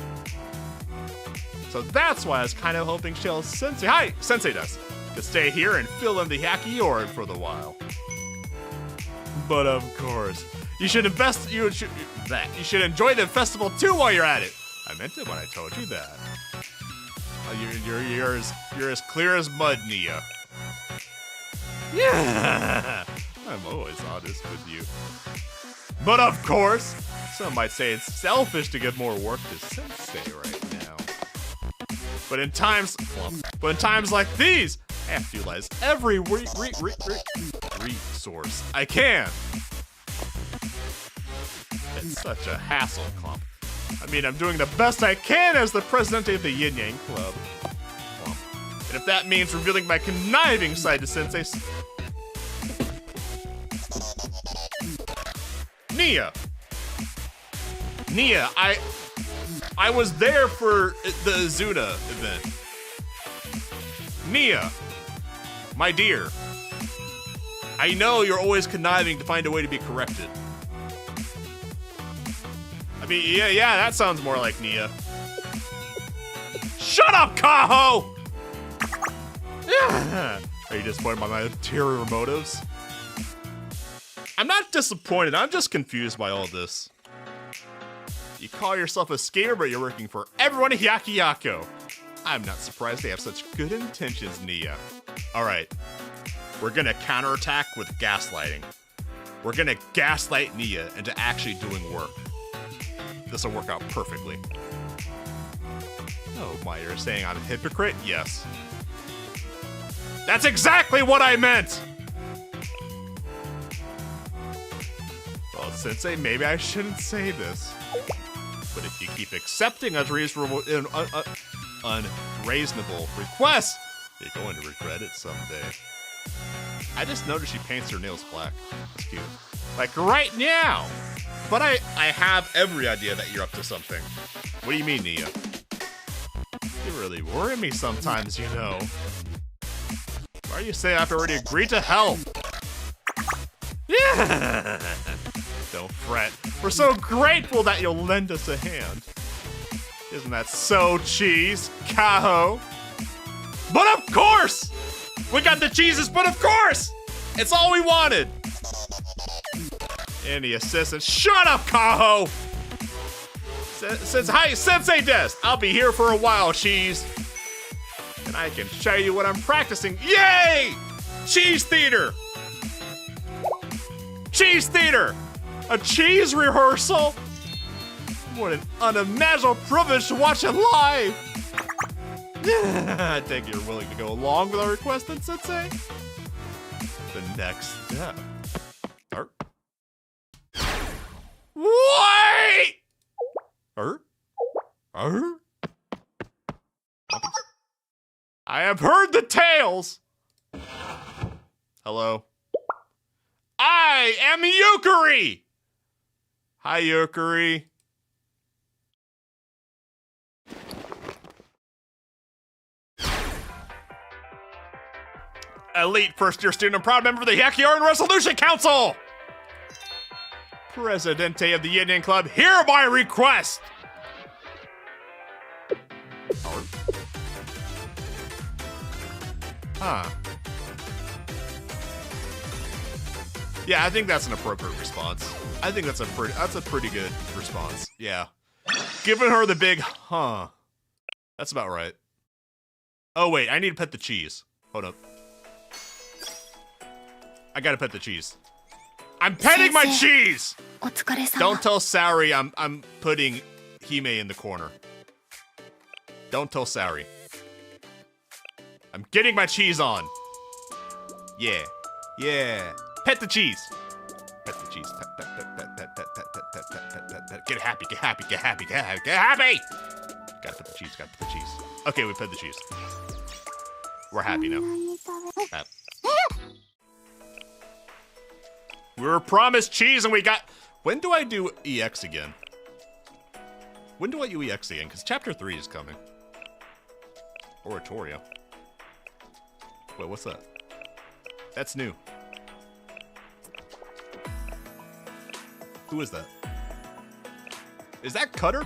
So that's why I was kind of hoping Shell Sensei, Sensei does, to stay here and fill in the Hakioran for the while. But of course, you should enjoy the festival too while you're at it. I meant it when I told you that. You're as clear as mud, Nia. Yeah, I'm always honest with you. But of course, some might say it's selfish to give more work to Sensei right now. But in times like these, I have to utilize every resource I can. It's such a hassle, Clump. I mean, I'm doing the best I can as the president of the Yin Yang Club. And if that means revealing my conniving side to Sensei... Nia, I was there for the Azuna event. Nia, my dear, I know you're always conniving to find a way to be corrected. I mean, yeah, that sounds more like Nia. Shut up, Kaho! Are you disappointed by my ulterior motives? I'm not disappointed, I'm just confused by all this. You call yourself a skater, but you're working for everyone at Yakiyako. I'm not surprised they have such good intentions, Nia. Alright, we're gonna counterattack with gaslighting. We're gonna gaslight Nia into actually doing work. This'll work out perfectly. Oh, my, you're saying I'm a hypocrite? Yes. That's exactly what I meant! Well, Sensei, maybe I shouldn't say this. But if you keep accepting unreasonable requests, you're going to regret it someday. I just noticed she paints her nails black. That's cute. Like right now! But I have every idea that you're up to something. What do you mean, Nia? You really worry me sometimes, you know. Why are you saying I've already agreed to help? Yeah! Don't fret. We're so grateful that you'll lend us a hand. Isn't that so, Cheese, Kaho? But of course! We got the cheeses, but of course! It's all we wanted! Any assistance? Shut up, Kaho! Says, hi, Sensei Des. I'll be here for a while, Cheese. And I can show you what I'm practicing. Yay! Cheese theater. Cheese theater. A cheese rehearsal. What an unimaginable privilege to watch it live. I think you're willing to go along with our request, then, Sensei. The next step. Wait! I have heard the tales. Hello. I am Yukari. Hi, Yukari. Elite first-year student and proud member of the Hyakuyoran Resolution Council. Presidente of the Yin Club, hereby request. Huh. Yeah, I think that's an appropriate response. I think that's a pretty good response. Yeah. Giving her the big huh. That's about right. Oh wait, I need to pet the cheese. Hold up. I gotta pet the cheese. I'm petting my cheese! Don't tell Sari I'm putting Hime in the corner. Don't tell Sari. I'm getting my cheese on. Yeah. Yeah. Pet the cheese. Pet the cheese. Pet. Get happy, get happy, get happy, get happy, get happy! Gotta pet the cheese, gotta pet the cheese. Okay, we pet the cheese. We're happy now. We were promised cheese and we got... When do I do EX again? When do I do EX again? Because Chapter 3 is coming. Oratorio. Wait, what's that? That's new. Who is that? Is that Cutter?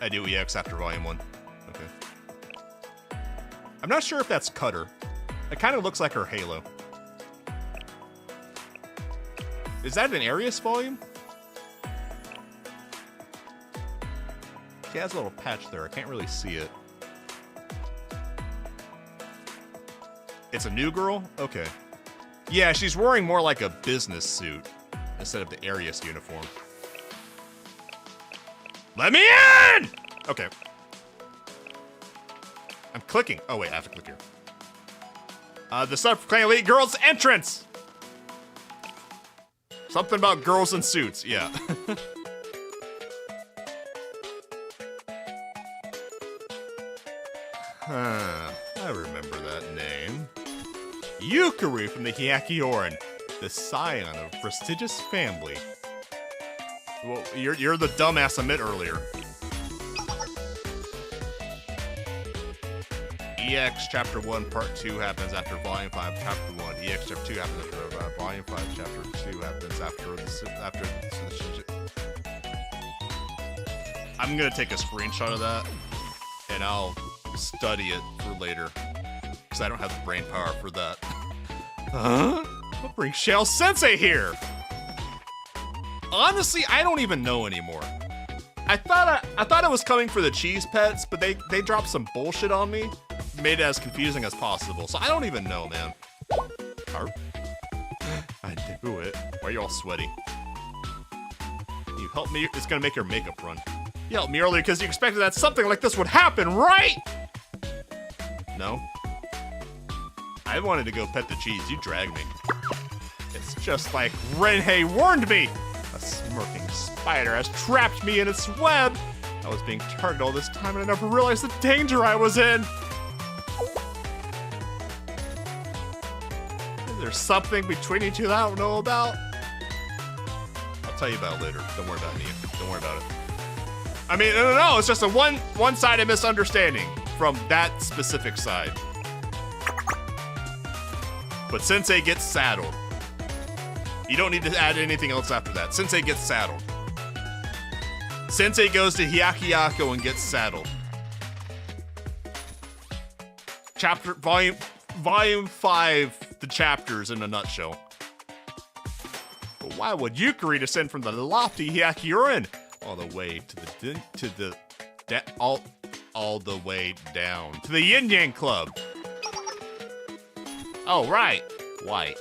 I do EX after Volume 1. Okay. I'm not sure if that's Cutter. It kind of looks like her halo. Is that an Arius volume? She has a little patch there. I can't really see it. It's a new girl? Okay. Yeah, she's wearing more like a business suit instead of the Arius uniform. Let me in! Okay. I'm clicking. Oh, wait, I have to click here. The self-proclaimed elite girls entrance! Something about girls in suits, yeah. I remember that name. Yukari from the Hyakuyoran, the scion of a prestigious family. Well, you're the dumbass I met earlier. EX Chapter 1 Part 2 happens after Volume 5 Chapter 1. EX Chapter 2 happens after Volume 5 Chapter 2 happens after I'm gonna take a screenshot of that and I'll study it for later because I don't have the brain power for that. Huh? What brings Shale Sensei here? Honestly, I don't even know anymore. I thought it was coming for the cheese pets, but they dropped some bullshit on me. Made it as confusing as possible. So I don't even know, man. I knew it. Why are you all sweaty? You helped me. It's gonna make your makeup run. You helped me earlier because you expected that something like this would happen, right? No. I wanted to go pet the cheese. You dragged me. It's just like Renhei warned me. A smirking spider has trapped me in its web. I was being targeted all this time and I never realized the danger I was in. Is there something between you two that I don't know about? I'll tell you about it later. Don't worry about me. Don't worry about it. I mean, no, it's just a one-sided misunderstanding from that specific side. But Sensei gets saddled. You don't need to add anything else after that. Sensei gets saddled. Sensei goes to Hyakuyaku and gets saddled. Volume 5, the chapters in a nutshell. But why would Yukari descend from the lofty Hyakuren all the way all the way down to the Yin Yang Club? Oh, right. White.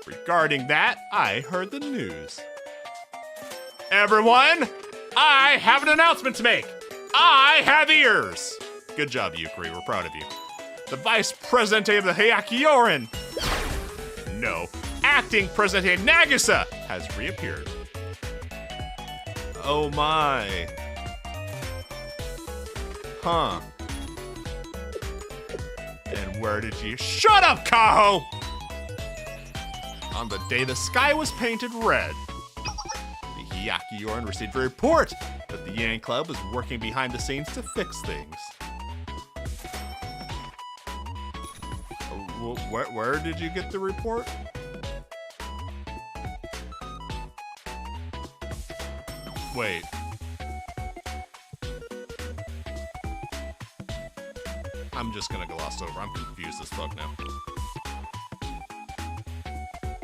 Regarding that, I heard the news. Everyone, I have an announcement to make. I have ears. Good job, Yukari. We're proud of you. The Vice President of the Hyakuren, no, Acting President Nagisa has reappeared. Oh my. Huh. And where did you— Shut up, Kaho! On the day the sky was painted red, the Hyakuren received a report that the Yang Club was working behind the scenes to fix things. Where did you get the report? Wait. I'm just gonna gloss over. I'm confused as fuck now.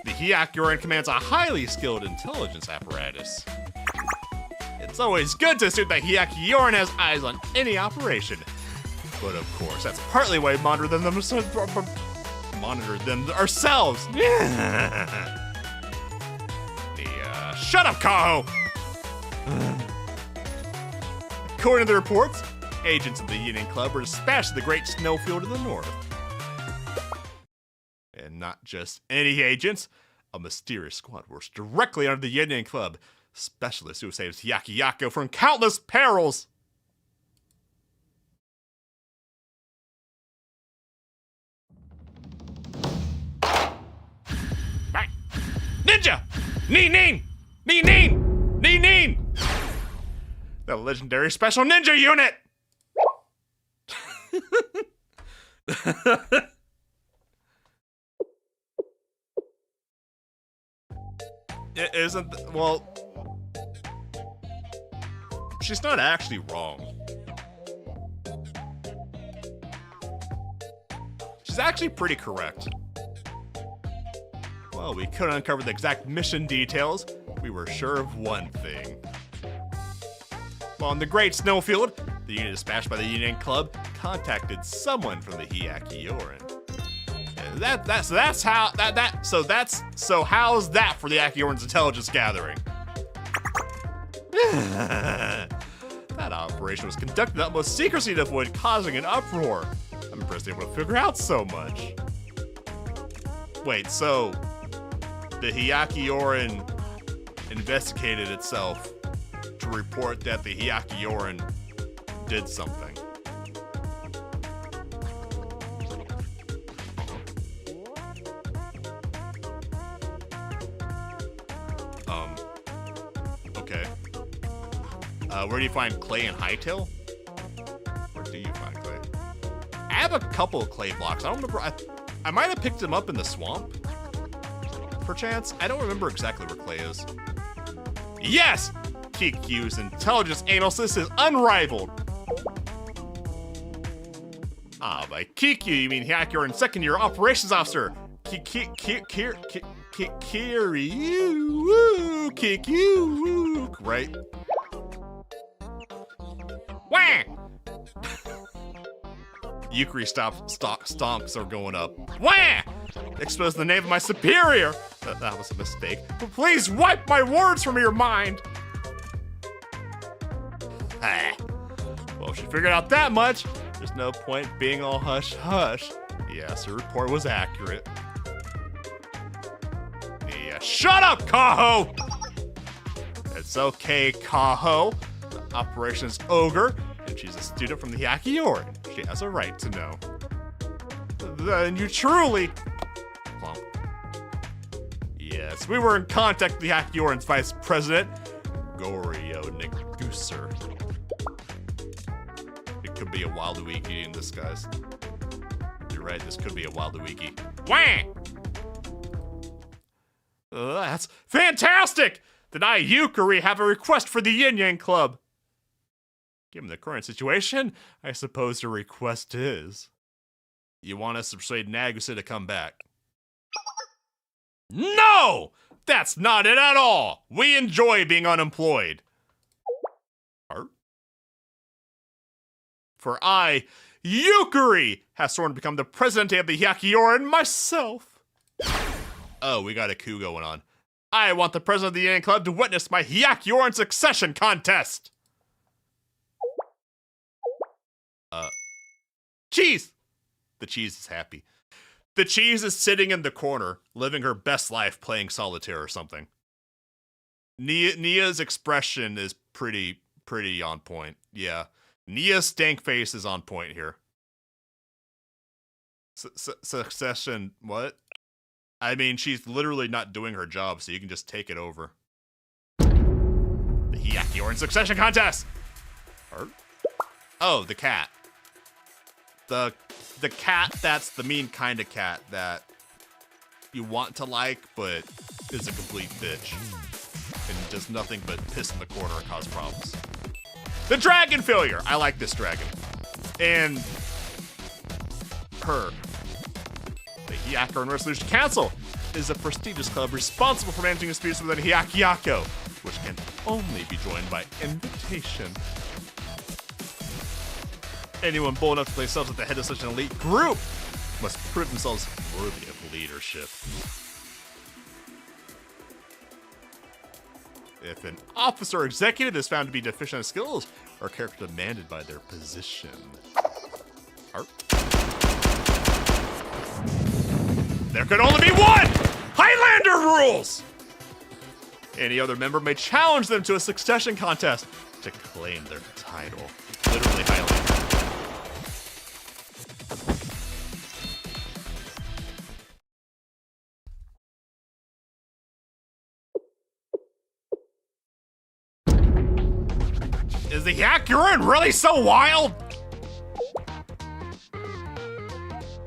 The Hyakuren commands a highly skilled intelligence apparatus. It's always good to assume that Hyakuren has eyes on any operation. But of course, that's partly why we monitor them ourselves. Shut up, Kaho! According to the reports, agents of the Yin Yang Club were dispatched to the Great Snowfield to the north. And not just any agents, a mysterious squad works directly under the Yin Yang Club, specialists who saves Hyakko from countless perils. Ninja! Nin! The legendary special ninja unit! It isn't, well, she's not actually wrong. She's actually pretty correct. Well, we couldn't uncover the exact mission details. We were sure of one thing. While in the Great Snowfield, the unit dispatched by the Yin Yang Club contacted someone from the Hyakuren. And so how's that for the Hyakuren's intelligence gathering? That operation was conducted with utmost secrecy to avoid causing an uproar. I'm impressed they were able to figure out so much. Wait, so the Hyakuren investigated itself to report that the Hyakuren did something. Okay. Where do you find clay and hightail? Where do you find clay? I have a couple of clay blocks. I don't remember. I might have picked them up in the swamp. Perchance. I don't remember exactly where clay is. Yes! Kikyu's intelligence analysis is unrivaled. Ah, by Kikyu, you mean Hyakuren second-year operations officer. Kikyu, right? Wah! Yukari stonks are going up. Wah! Expose the name of my superior. That was a mistake. But please wipe my words from your mind. Well, if she figured out that much, there's no point being all hush-hush. Yes, her report was accurate. Yeah, shut up, Kaho! It's okay, Kaho. The operation's ogre, and she's a student from the Hyakuren. She has a right to know. Then you truly... Plump. Yes, we were in contact with the Hyakuren's vice president, Goryo Niguser. It could be a Waluigi in disguise. You're right, this could be a Waluigi. Wah! That's fantastic! Then I, Yukari, have a request for the Yin Yang Club. Given the current situation, I suppose the request is... You want us to persuade Nagisa to come back? No! That's not it at all! We enjoy being unemployed. Art? For I, Yukari, has sworn to become the president of the Hyakioran myself. Oh, we got a coup going on. I want the president of the Union Club to witness my Hyakioran succession contest. Cheese! The cheese is happy. The cheese is sitting in the corner, living her best life playing solitaire or something. Nia's expression is pretty on point. Yeah. Nia's stank face is on point here. Succession, what? I mean, she's literally not doing her job, so you can just take it over. The Hyakioran succession contest! Oh, the cat. The cat that's the mean kind of cat that you want to like, but is a complete bitch. And does nothing but piss in the corner and cause problems. The dragon failure! I like this dragon. And her. The Hyakioran Resolution Council is a prestigious club responsible for managing disputes within Hyakyako, which can only be joined by invitation. Anyone bold enough to place themselves at the head of such an elite group must prove themselves worthy of leadership. If an officer or executive is found to be deficient in skills or character demanded by their position. There could only be one! Highlander rules! Any other member may challenge them to a succession contest to claim their title. Literally Highlander. Is the Hyakioran really so wild?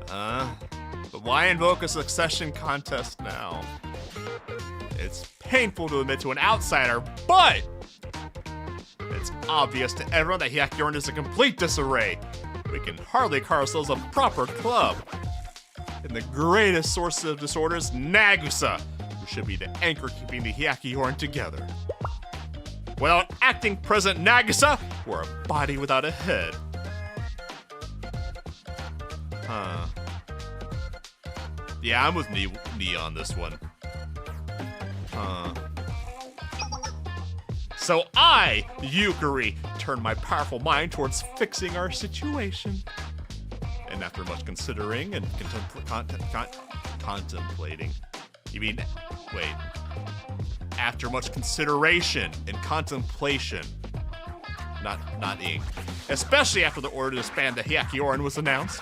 But why invoke a succession contest now? It's painful to admit to an outsider, but it's obvious to everyone that Hyakioran is a complete disarray. We can hardly call ourselves a proper club. And the greatest source of disorders, Nagusa, who should be the anchor keeping the Hyakioran together. Without acting President Nagusa, we're a body without a head. Yeah, I'm with Nia on this one. So I, Yukari, turn my powerful mind towards fixing our situation. And after much considering and contemplating, you mean, wait. After much consideration and contemplation, not ink, especially after the order to disband the Hyakioran was announced,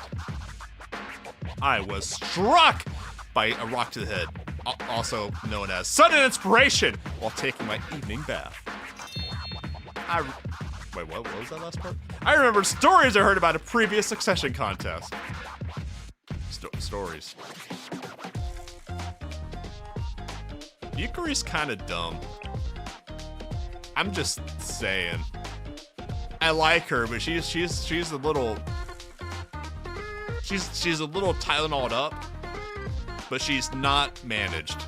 I was struck by a rock to the head, also known as sudden inspiration, while taking my evening bath. Wait, what was that last part? I remembered stories I heard about a previous succession contest. Stories. Yukari's kind of dumb. I'm just saying. I like her, but she's a little. She's a little Tylenol'd up, but she's not managed.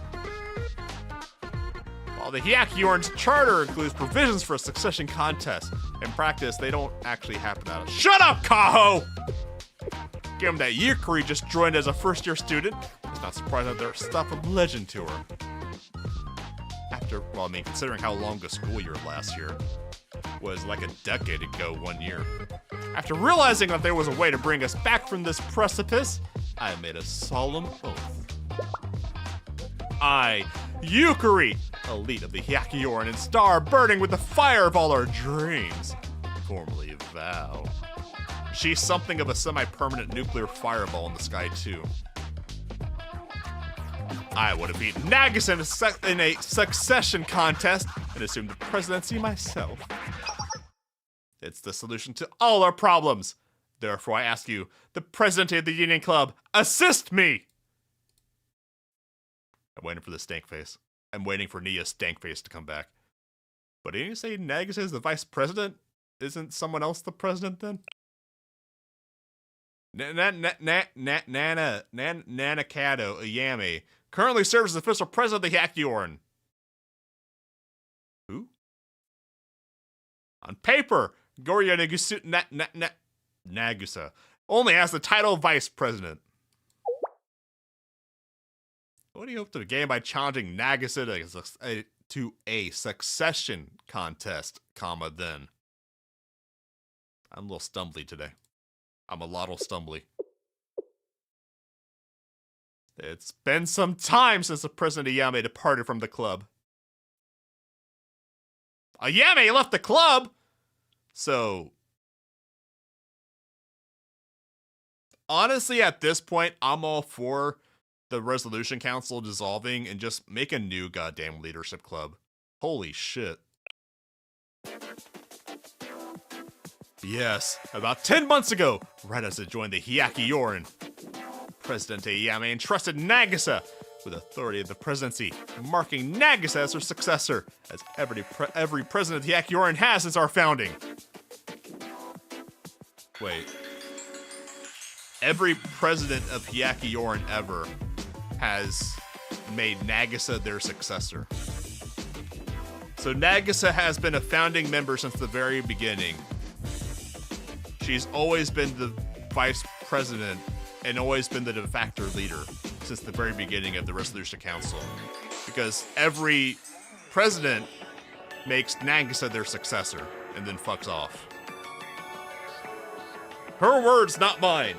While the Hyakioran's charter includes provisions for a succession contest, in practice they don't actually happen out of. Shut up, Kaho! Given that Yukari just joined as a first-year student, it's not surprising that there's stuff of legend to her. Considering how long the school year last year was, like a decade ago 1 year. After realizing that there was a way to bring us back from this precipice, I made a solemn oath. I, Yukari, elite of the Hyakioran and star burning with the fire of all our dreams, formally vow. She's something of a semi-permanent nuclear fireball in the sky too. I would have beaten Nagusa in a succession contest and assumed the presidency myself. It's the solution to all our problems. Therefore, I ask you, the president of the Union Club, assist me! I'm waiting for the stank face. I'm waiting for Nia's stank face to come back. But didn't you say Nagusa is the vice president? Isn't someone else the president then? Nanakato Ayame currently serves as the official president of the Hyakuyorn. Who? On paper, Gorya Nagusa only has the title of vice president. What do you hope to gain by challenging Nagusa to a succession contest, then? I'm a little stumbly today. I'm a lottle stumbly. It's been some time since the president Ayame departed from the club. Ayame left the club? So, honestly, at this point, I'm all for the Resolution Council dissolving and just make a new goddamn leadership club. Holy shit. Yes, about 10 months ago, right as it joined the Hyakuyorn, President Ayame entrusted Nagisa with authority of the presidency, marking Nagisa as her successor, as every president of the Hyakuyorn has since our founding. Wait. Every president of Hyakuyorn ever has made Nagisa their successor. So Nagisa has been a founding member since the very beginning. She's always been the vice president and always been the de facto leader since the very beginning of the Resolution Council. Because every president makes Nagisa their successor and then fucks off. Her words, not mine.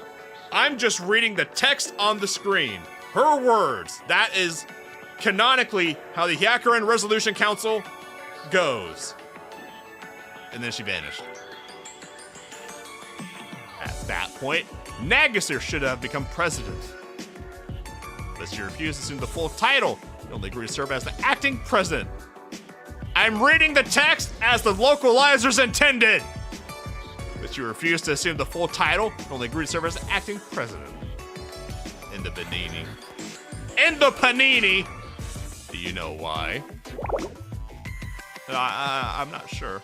I'm just reading the text on the screen. Her words. That is canonically how the Hyakuyorn Resolution Council goes. And then she vanished. At that point, Nagisa should have become president. But she refused to assume the full title and only agreed to serve as the acting president. I'm reading the text as the localizers intended. But she refused to assume the full title and only agreed to serve as the acting president. In the Panini. In the Panini! Do you know why? I'm not sure.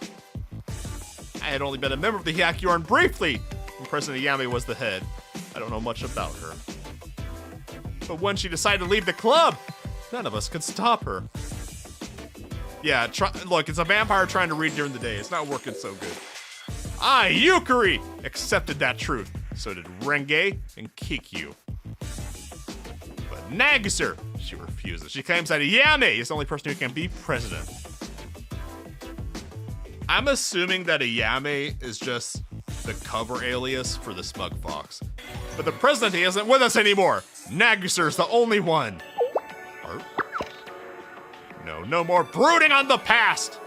I had only been a member of the Hyakuyorn briefly when President Ayame was the head. I don't know much about her. But when she decided to leave the club, none of us could stop her. Yeah, look, it's a vampire trying to read during the day. It's not working so good. I, Yukari, accepted that truth. So did Renge and Kikyu. But Nagisa, she refuses. She claims that Ayame is the only person who can be president. I'm assuming that Ayame is just the cover alias for the Smug Fox. But the president isn't with us anymore. Nagisa's the only one. No more brooding on the past.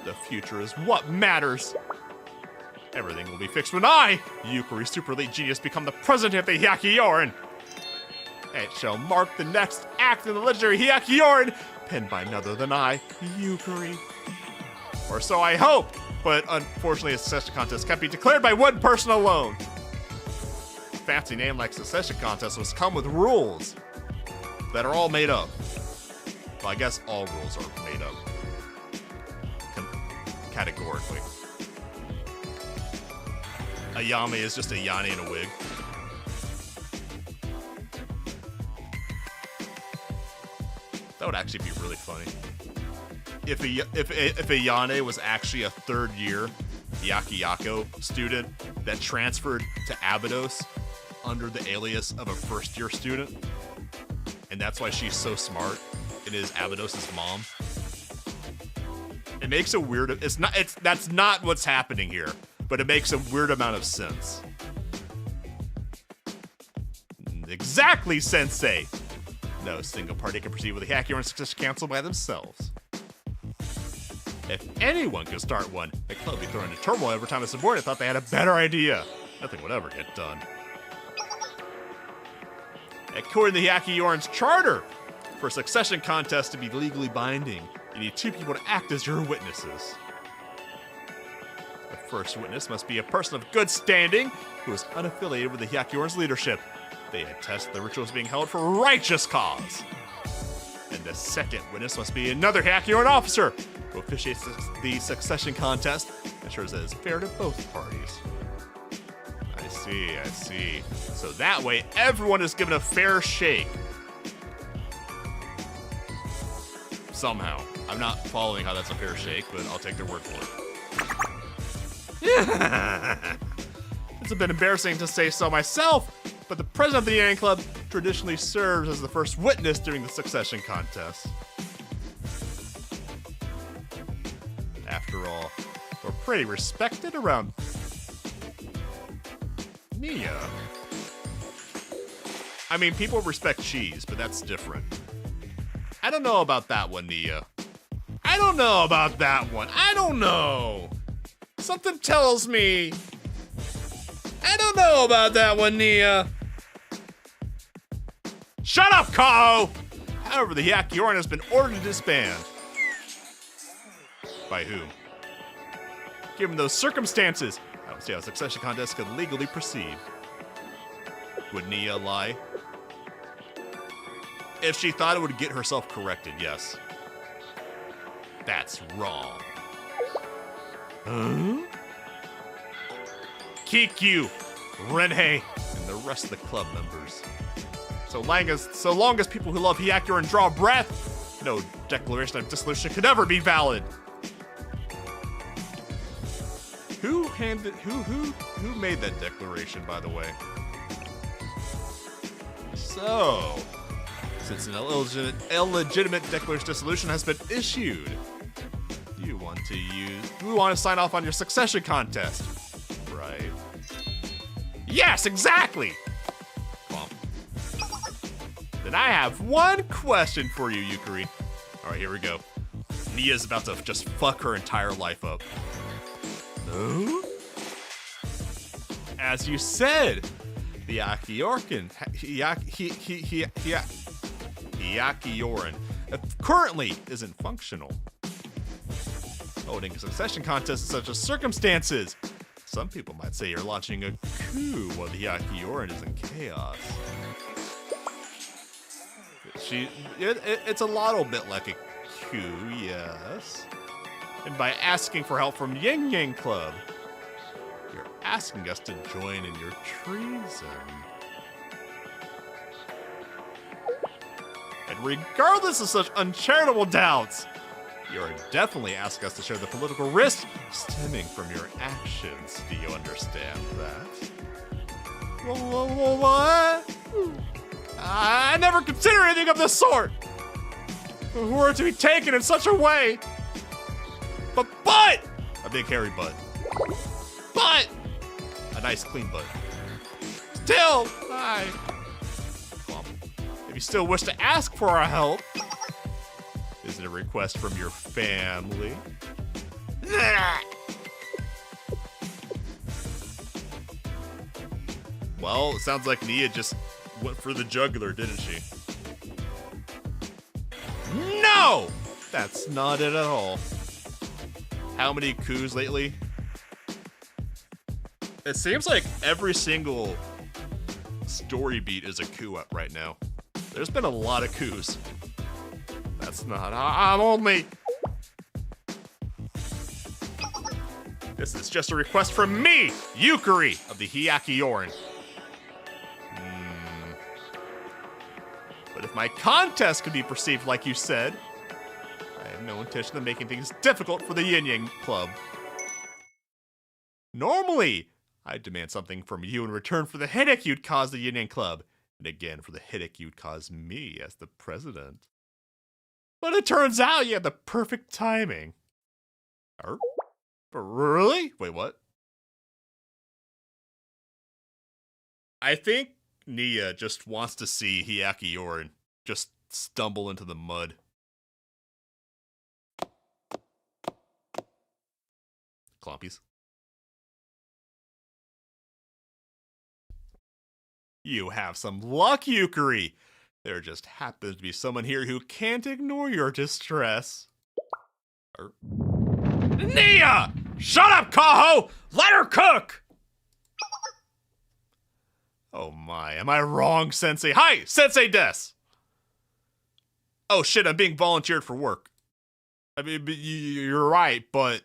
The future is what matters. Everything will be fixed when I, Yukari Super Elite Genius, become the president of the Hyakuyorn. It shall mark the next act in the legendary Hyakuyorn, penned by none other than I, Yukari. Or so I hope, but unfortunately a succession contest can't be declared by one person alone. A fancy name like succession contest must come with rules that are all made up. Well, I guess all rules are made up. Categorically. Ayame is just a Yanni in a wig. That would actually be really funny. If Ayane was actually a third-year Yakiako student that transferred to Abydos under the alias of a first-year student, and that's why she's so smart and is Abydos' mom. It makes a weird. That's not what's happening here, but it makes a weird amount of sense. Exactly, Sensei. No single party can proceed with the Hyakuyorn Succession Council by themselves. If anyone could start one, the club would be thrown into turmoil every time a subordinate thought they had a better idea. Nothing would ever get done. According to the Hyakuyorn's charter, for a succession contest to be legally binding, you need two people to act as your witnesses. The first witness must be a person of good standing who is unaffiliated with the Hyakuyorn's leadership. They attest the ritual is being held for a righteous cause. And the second witness must be another Hyakuyorn officer who officiates the succession contest and ensures that it's fair to both parties. I I see. So that way, everyone is given a fair shake. Somehow. I'm not following how that's a fair shake, but I'll take their word for it. It's a bit embarrassing to say so myself, but the president of the Yang Club traditionally serves as the first witness during the succession contest. After all, we're pretty respected around Nia. I mean, people respect cheese, but that's different. I don't know about that one, Nia. I don't know about that one. I don't know. Something tells me. I don't know about that one, Nia. Shut up, Kaho! However, the Yakioran has been ordered to disband. By whom? Given those circumstances, I don't see how a succession contest could legally proceed. Would Nia lie? If she thought it would get herself corrected, yes. That's wrong. Huh? Kikyu, Renhei, and the rest of the club members. So long as people who love Hyakuran draw breath, no declaration of dissolution could ever be valid. Who made that declaration, by the way? So, since an illegitimate declaration of dissolution has been issued, you want to sign off on your succession contest, right? Yes, exactly! Well, then I have one question for you, Yukari. Alright, here we go. Nia's about to just fuck her entire life up. No? As you said, the Yakioran currently isn't functional. Holding a succession contest in such circumstances, some people might say you're launching a coup while the Yakioran is in chaos. It's a little bit like a coup, yes. And by asking for help from Yang Yang Club, you're asking us to join in your treason. And regardless of such uncharitable doubts, you're definitely asking us to share the political risk stemming from your actions. Do you understand that? What? I never considered anything of this sort! Who are to be taken in such a way? But! A big hairy butt. But! A nice clean butt. Still! If you still wish to ask for our help, is it a request from your family? Well, it sounds like Nia just went for the jugular, didn't she? No! That's not it at all. How many coups lately? It seems like every single story beat is a coup up right now. There's been a lot of coups. That's not. I'm only. This is just a request from me, Yukari of the Hyakuran. But if my contest could be perceived like you said, I have no intention of making things difficult for the Yin Yang Club. Normally, I'd demand something from you in return for the headache you'd cause the Yin Yang Club, and again for the headache you'd cause me as the president. But it turns out you had the perfect timing. Really? Wait, what? I think Nia just wants to see Hyakuran just stumble into the mud. Clompies. You have some luck, Yukari. There just happens to be someone here who can't ignore your distress. Nia! Shut up, Kaho! Let her cook! Oh my, am I wrong, Sensei? Hi, Sensei Des! Oh shit, I'm being volunteered for work. I mean, you're right, but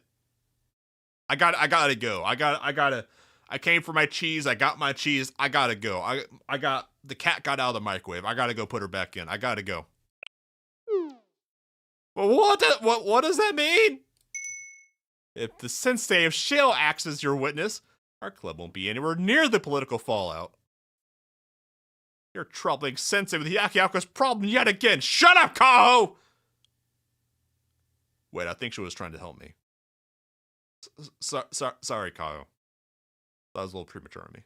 I gotta go. I I came for my cheese. I got my cheese. I gotta go. The cat got out of the microwave. I gotta go put her back in. I gotta go. Well, what does that mean? If the sensei of Shale acts as your witness, our club won't be anywhere near the political fallout. You're troubling sensei with Yakiyako's problem yet again. Shut up, Kaho! Wait, I think she was trying to help me. Sorry, Kaho. That was a little premature on me.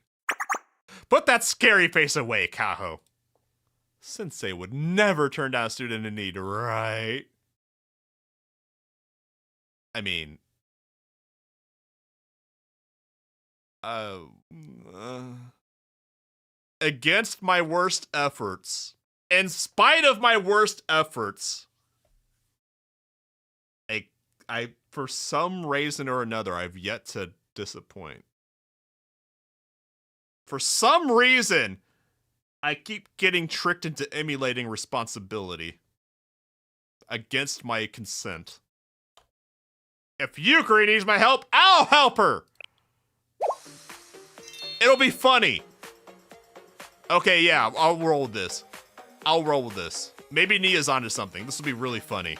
Put that scary face away, Kaho. Sensei would never turn down a student in need, right? I mean... against my worst efforts, in spite of my worst efforts, I for some reason or another, I've yet to disappoint. For some reason, I keep getting tricked into emulating responsibility against my consent. If Yukari needs my help, I'll help her! It'll be funny. Okay, yeah, I'll roll with this. I'll roll with this. Maybe Nia's onto something. This will be really funny.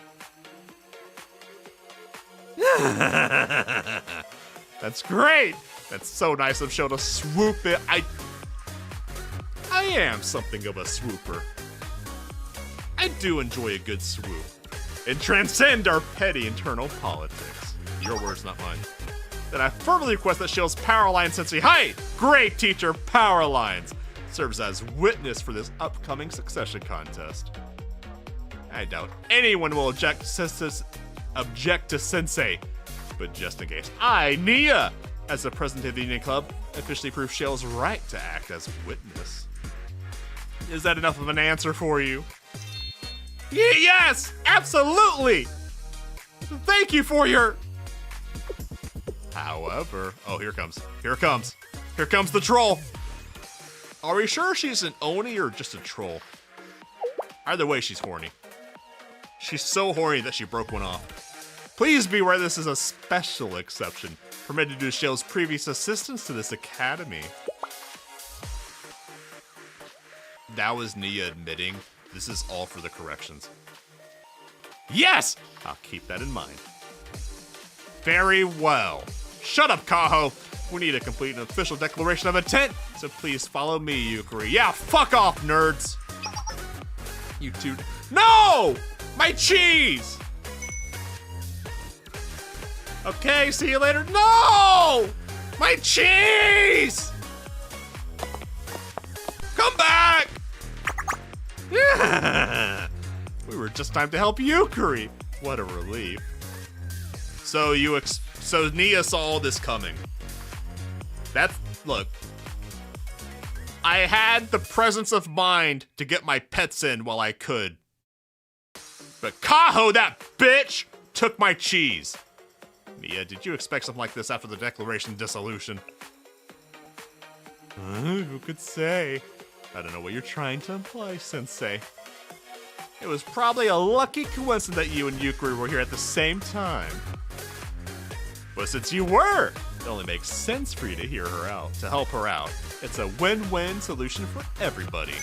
That's great. That's so nice of Sho to swoop it. I am something of a swooper. I do enjoy a good swoop and transcend our petty internal politics. Your words, not mine. Then I firmly request that Shale's Powerlines Sensei, hi, great teacher Powerlines, serves as witness for this upcoming succession contest. I doubt anyone will object to Sensei, but just in case, I, Nia, as the president of the Union Club, officially prove Shale's right to act as witness. Is that enough of an answer for you? Yes, absolutely! Thank you for your... However, oh, here comes the troll. Are we sure she's an Oni or just a troll? Either way, she's horny. She's so horny that she broke one off. Please be aware this is a special exception, permitted due to Shale's previous assistance to this academy. That was Nia admitting this is all for the corrections. Yes! I'll keep that in mind. Very well. Shut up, Kaho. We need to complete an official declaration of intent, so please follow me, Yukari. Yeah, fuck off, nerds. You two. No! My cheese! Okay, see you later. No! My cheese! Come back! Yeah! We were just time to help Yukari. What a relief. So so Nia saw all this coming. Look. I had the presence of mind to get my pets in while I could. But Kaho, that bitch, took my cheese. Nia, did you expect something like this after the declaration dissolution? Who could say? I don't know what you're trying to imply, Sensei. It was probably a lucky coincidence that you and Yukari were here at the same time. But since you were, it only makes sense for you to hear her out, to help her out. It's a win-win solution for everybody.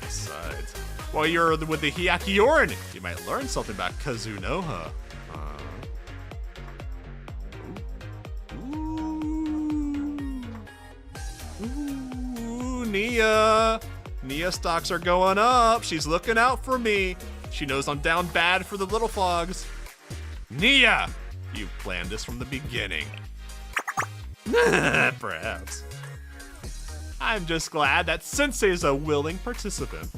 Besides, while you're with the Hyakioran, you might learn something about Kazunoha. Ooh, Nia. Nia stocks are going up. She's looking out for me. She knows I'm down bad for the little fogs. Nia, you planned this from the beginning. Perhaps. I'm just glad that Sensei is a willing participant.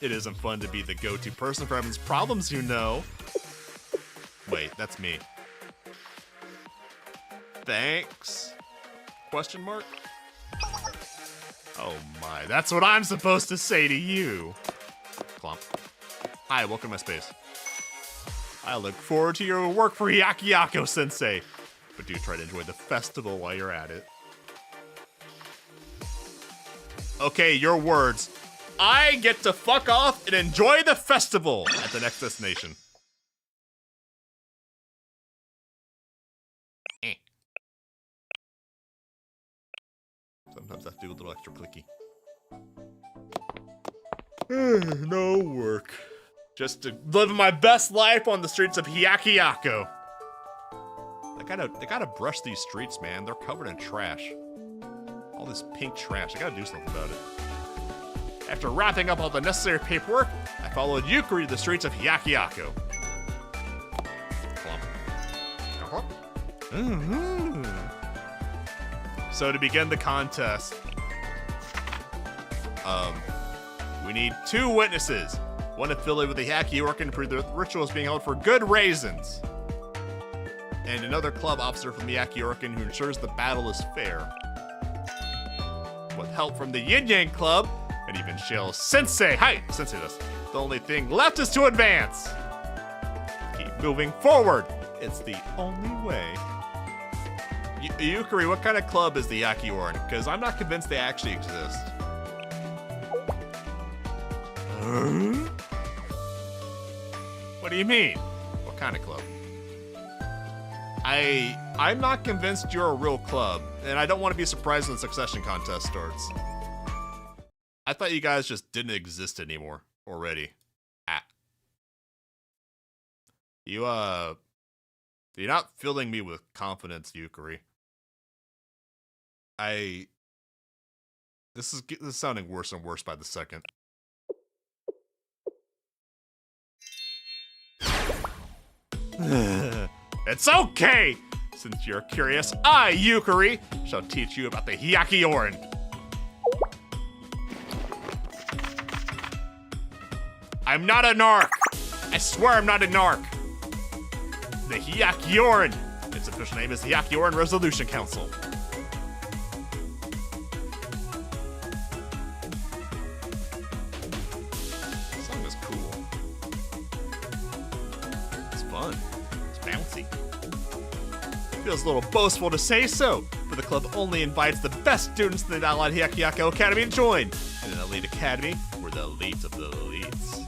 It isn't fun to be the go-to person for everyone's problems, you know. Wait, that's me. Thanks? Question mark? Oh my, that's what I'm supposed to say to you. Clump. Hi, welcome to my space. I look forward to your work for Hyakiyako Sensei, but do try to enjoy the festival while you're at it. Okay, your words. I get to fuck off and enjoy the festival at the next destination. Sometimes I have to do a little extra clicky. No work. Just to live my best life on the streets of Hyakuyaku. I gotta brush these streets, man. They're covered in trash. All this pink trash. I gotta do something about it. After wrapping up all the necessary paperwork, I followed Yukari to the streets of Hyakuyaku. So to begin the contest, we need 2 witnesses. One affiliated with the Hyakuyaku to prove the ritual is being held for good reasons. And another club officer from the Hyakuyaku who ensures the battle is fair. With help from the Yin Yang Club, and even Shale Sensei. Hi, Sensei this. The only thing left is to advance. Keep moving forward. It's the only way. Yukari, what kind of club is the Hyakuyaku? Because I'm not convinced they actually exist. What do you mean? What kind of club? I'm not convinced you're a real club, and I don't want to be surprised when the succession contest starts. I thought you guys just didn't exist anymore already. You're not filling me with confidence, Yukari. This is sounding worse and worse by the second. It's okay! Since you're curious, I, Yukari, shall teach you about the Hyakuyaku. I'm not a narc! I swear I'm not a narc! The Hyakuyaku. Its official name is the Hyakuyaku Resolution Council. This song is cool. It's fun. It's bouncy. Feels a little boastful to say so, but the club only invites the best students in the Allied Hyakuyaku Academy to join. In an elite academy, we're the elites of the elites.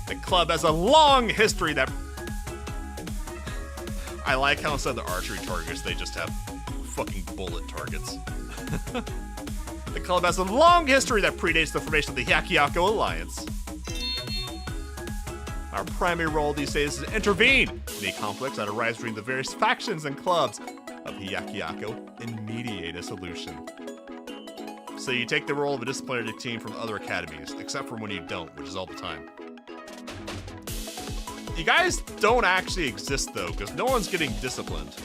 The club has a long history that... I like how instead of the archery targets, they just have fucking bullet targets. The club has a long history that predates the formation of the Hyakuyaku Alliance. Our primary role these days is to intervene in any conflicts that arise between the various factions and clubs of Hyakuyaku and mediate a solution. So you take the role of a disciplinary team from other academies, except for when you don't, which is all the time. You guys don't actually exist though, because no one's getting disciplined.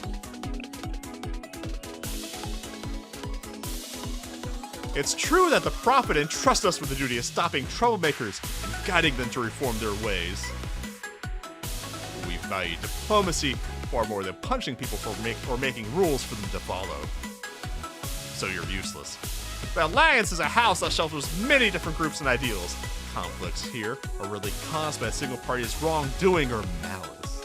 It's true that the Prophet entrusts us with the duty of stopping troublemakers and guiding them to reform their ways. We value diplomacy far more than punishing people or making rules for them to follow. So you're useless. The Alliance is a house that shelters many different groups and ideals. Conflicts here are really caused by a single party's wrongdoing or malice.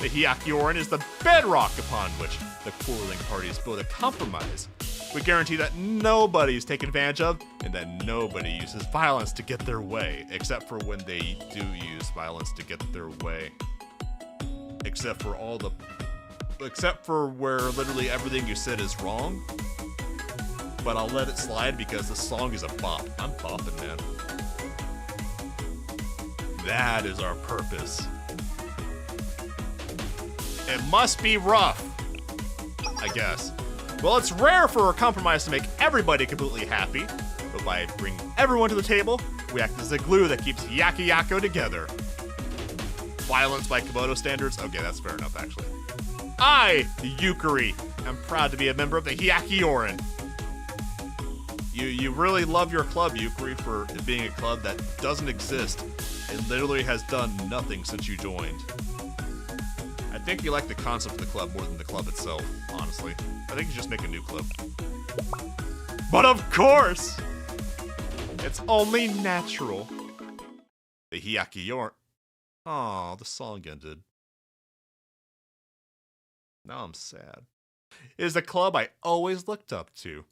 The Hyakuyaku is the bedrock upon which the quarreling parties build a compromise. We guarantee that nobody is taken advantage of and that nobody uses violence to get their way, except for when they do use violence to get their way. Except for where literally everything you said is wrong. But I'll let it slide because the song is a bop. I'm bopping, man. That is our purpose. It must be rough, I guess. Well, it's rare for a compromise to make everybody completely happy, but by bringing everyone to the table, we act as a glue that keeps Hyakuyaku together. Violence by Komodo standards? Okay, that's fair enough, actually. I, Yukari, am proud to be a member of the Hyakuyaku. You really love your club, Yukari, for it being a club that doesn't exist and literally has done nothing since you joined. I think you like the concept of the club more than the club itself, honestly. I think you just make a new club. But of course! It's only natural. The Hyakuyaku. Aw, the song ended. Now I'm sad. It is the club I always looked up to.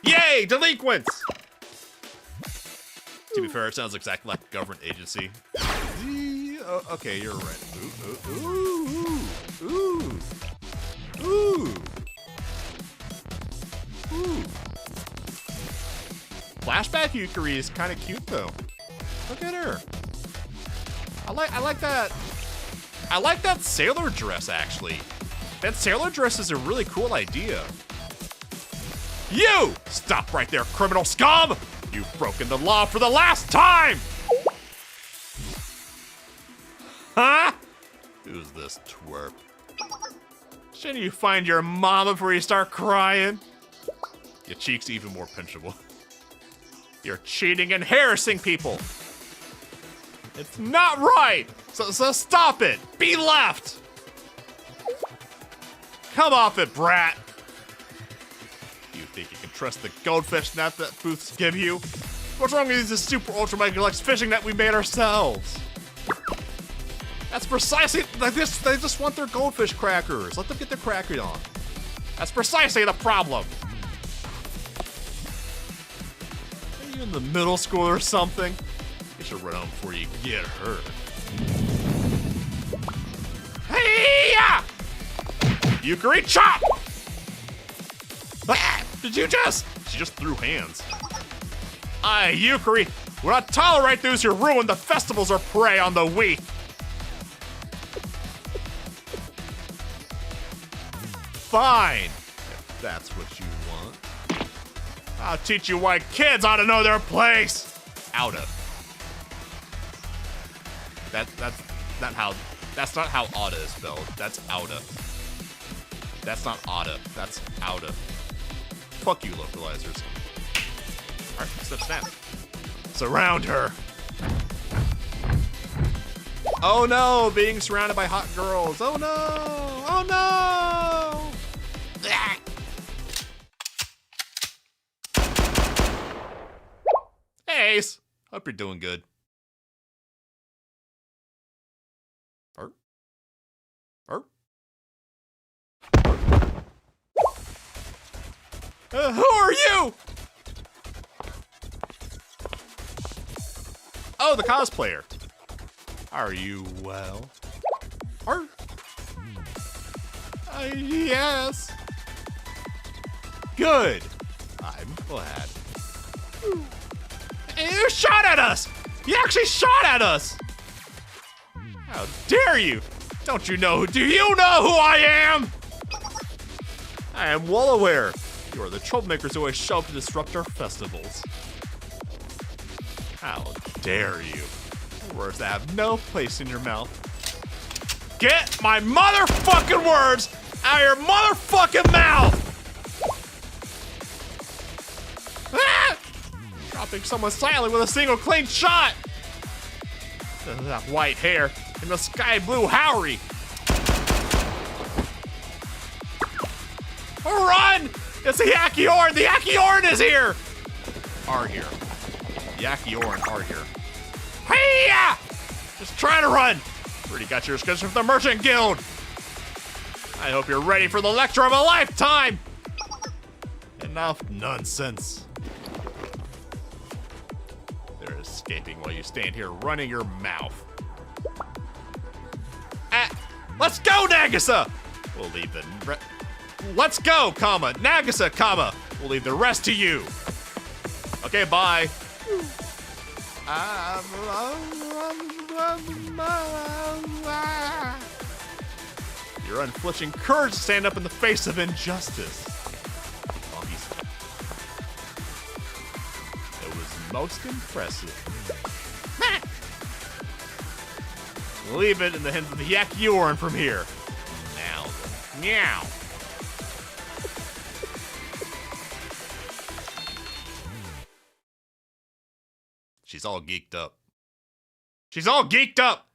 Yay, delinquents! To be fair, it sounds exactly like a government agency. Okay, you're right. Ooh. Flashback Yukari is kind of cute though. Look at her. I like that. I like that sailor dress actually. That sailor dress is a really cool idea. You! Stop right there, criminal scum! You've broken the law for the last time! Huh? Who's this twerp? Shouldn't you find your mama before you start crying? Your cheek's even more pinchable. You're cheating and harassing people. It's not right! So stop it! Be left! Come off it, brat! You think you can trust the goldfish net that booths give you? What's wrong with this super ultra mega deluxe fishing net we made ourselves? That's precisely like this. They just want their goldfish crackers. Let them get their crackers on. That's precisely the problem. Are you in the middle school or something? You should run home before you get hurt. Hey-ya! Yukari chop! Ah, did you just? She just threw hands. Aye, Yukari, we'll not tolerate those who ruin the festivals or prey on the weak. Fine, if that's what you want. I'll teach you why kids ought to know their place. Outa. That's not how oughta is spelled. That's outa. That's not oughta. That's outa. Fuck you, localizers. Alright, snap. Surround her. Oh no, being surrounded by hot girls. Oh no! Oh no! Hey, Ace. Hope you're doing good. Who are you? Oh, the cosplayer. Are you well? Yes. Good. I'm glad. You shot at us! You actually shot at us! How dare you! Don't you know? Do you know who I am? I am well aware. You are the troublemakers who always show up to disrupt our festivals. How dare you? Words that have no place in your mouth. Get my motherfucking words out of your motherfucking mouth! Ah! Dropping someone silently with a single clean shot! That white hair and the sky blue Howery. Run! It's the Yakioran! The Yakioran is here! Are here. The Yakioran are here. Hey-ya! Just try to run! Already got your schedule from the Merchant Guild! I hope you're ready for the lecture of a lifetime! Enough nonsense. They're escaping while you stand here running your mouth. Let's go, Nagisa! We'll leave the... Let's go, comma, Nagisa, comma. We'll leave the rest to you. Okay, bye. Your unflinching courage to stand up in the face of injustice. It was most impressive. Leave it in the hands of the Yakioran from here. Now, meow. She's all geeked up. She's all geeked up!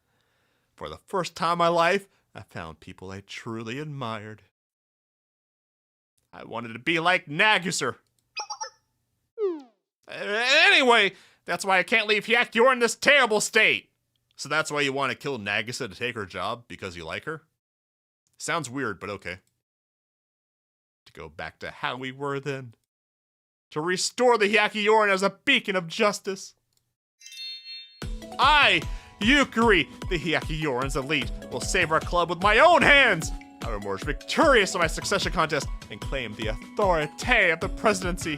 For the first time in my life, I found people I truly admired. I wanted to be like Nagisa. Anyway, that's why I can't leave Yakioran in this terrible state. So that's why you want to kill Nagisa to take her job, because you like her? Sounds weird, but okay. To go back to how we were then. To restore the Yakioran as a beacon of justice. I, Yukari, the Hyakuyoran's elite, will save our club with my own hands. I will emerge victorious in my succession contest and claim the authority of the presidency.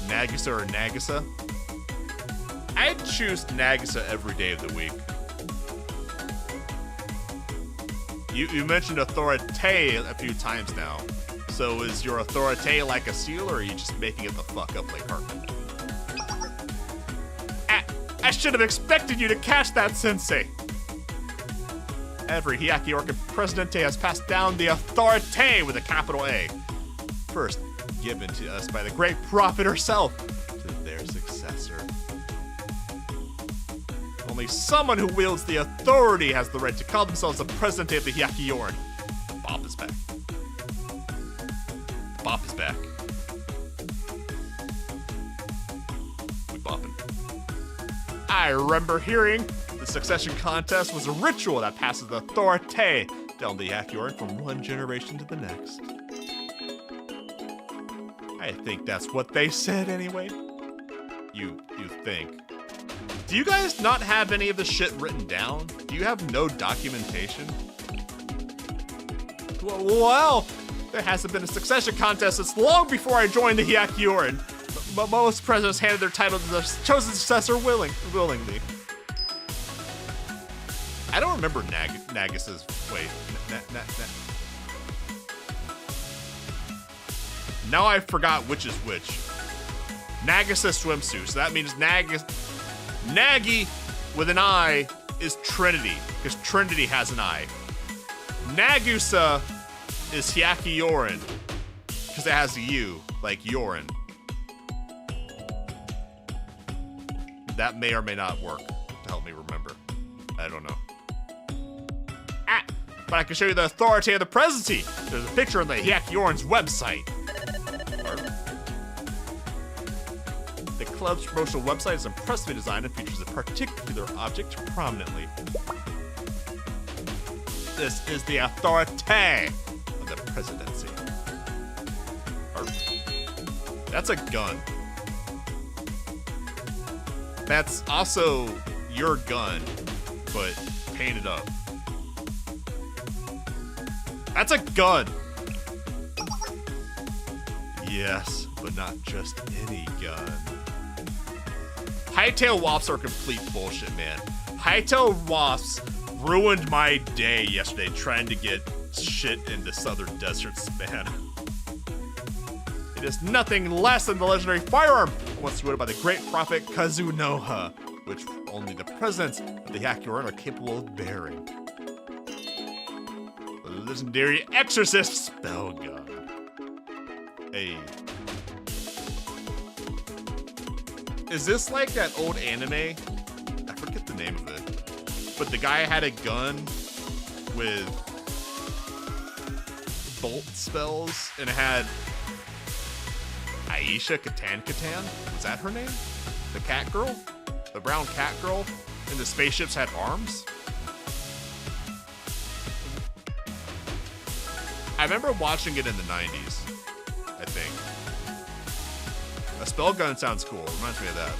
Nagisa or Nagisa? I'd choose Nagisa every day of the week. You mentioned authority a few times now. So is your authority like a seal, or are you just making it the fuck up like Hartman? I should have expected you to catch that, Sensei. Every Hyakuyoran Presidente has passed down the authority with a capital A. First given to us by the great prophet herself to their successor. Only someone who wields the authority has the right to call themselves the Presidente of the Hyakuyoran. Bop is back. Bop is back. We bopping. I remember hearing the succession contest was a ritual that passes the authority down the Hyakuyoran from one generation to the next. I think that's what they said anyway. You think. Do you guys not have any of the shit written down? Do you have no documentation? Well, there hasn't been a succession contest since long before I joined the Hyakuyoran. But most presidents handed their title to their chosen successor willingly. I don't remember Nagisa's. Wait. Now I forgot which is which. Nagisa swimsuit. So that means Nagi with an I is Trinity, because Trinity has an I. Nagusa is Hyakuyoran, because it has a U, like Yoran. That may or may not work to help me remember. I don't know. But I can show you the authority of the presidency. There's a picture on the Hyakuyoran's website. The club's promotional website is impressively designed and features a particular object prominently. This is the authority of the presidency. That's a gun. That's also your gun, but painted up. That's a gun! Yes, but not just any gun. Hightail Wasps are complete bullshit, man. Hightail Wasps ruined my day yesterday trying to get shit into southern deserts, man. It is nothing less than the legendary firearm once wielded by the great prophet Kazunoha, which only the presidents of the Hyakuyoran are capable of bearing. The legendary exorcist spell gun. Hey. Is this like that old anime? I forget the name of it. But the guy had a gun with bolt spells and it had Aisha Katan. Was that her name? The cat girl? The brown cat girl? And the spaceships had arms? I remember watching it in the 90s, I think. A spell gun sounds cool. Reminds me of that.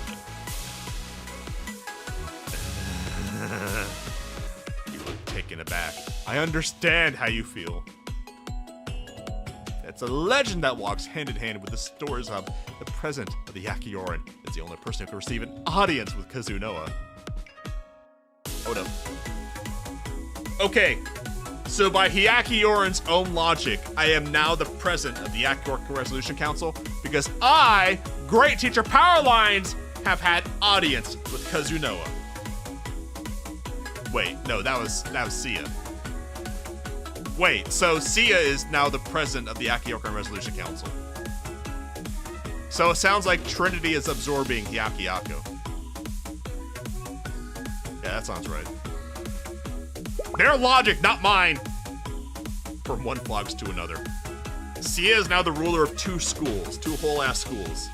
You look taken aback. I understand how you feel. It's a legend that walks hand in hand with the stories of the president of the Hyakuyoran. It's the only person who can receive an audience with Kazunoha. Hold up. Okay, so by Hyakuyoran's own logic, I am now the president of the Hyakuyoran Resolution Council because I, great teacher Powerlines, have had audience with Kazunoha. Wait, no, that was Sia. Wait, so Sia is now the president of the Hyakuyoran Resolution Council. So it sounds like Trinity is absorbing Hyakuyaku. Yeah, that sounds right. Their logic, not mine. From one fox to another. Sia is now the ruler of two schools, two whole-ass schools.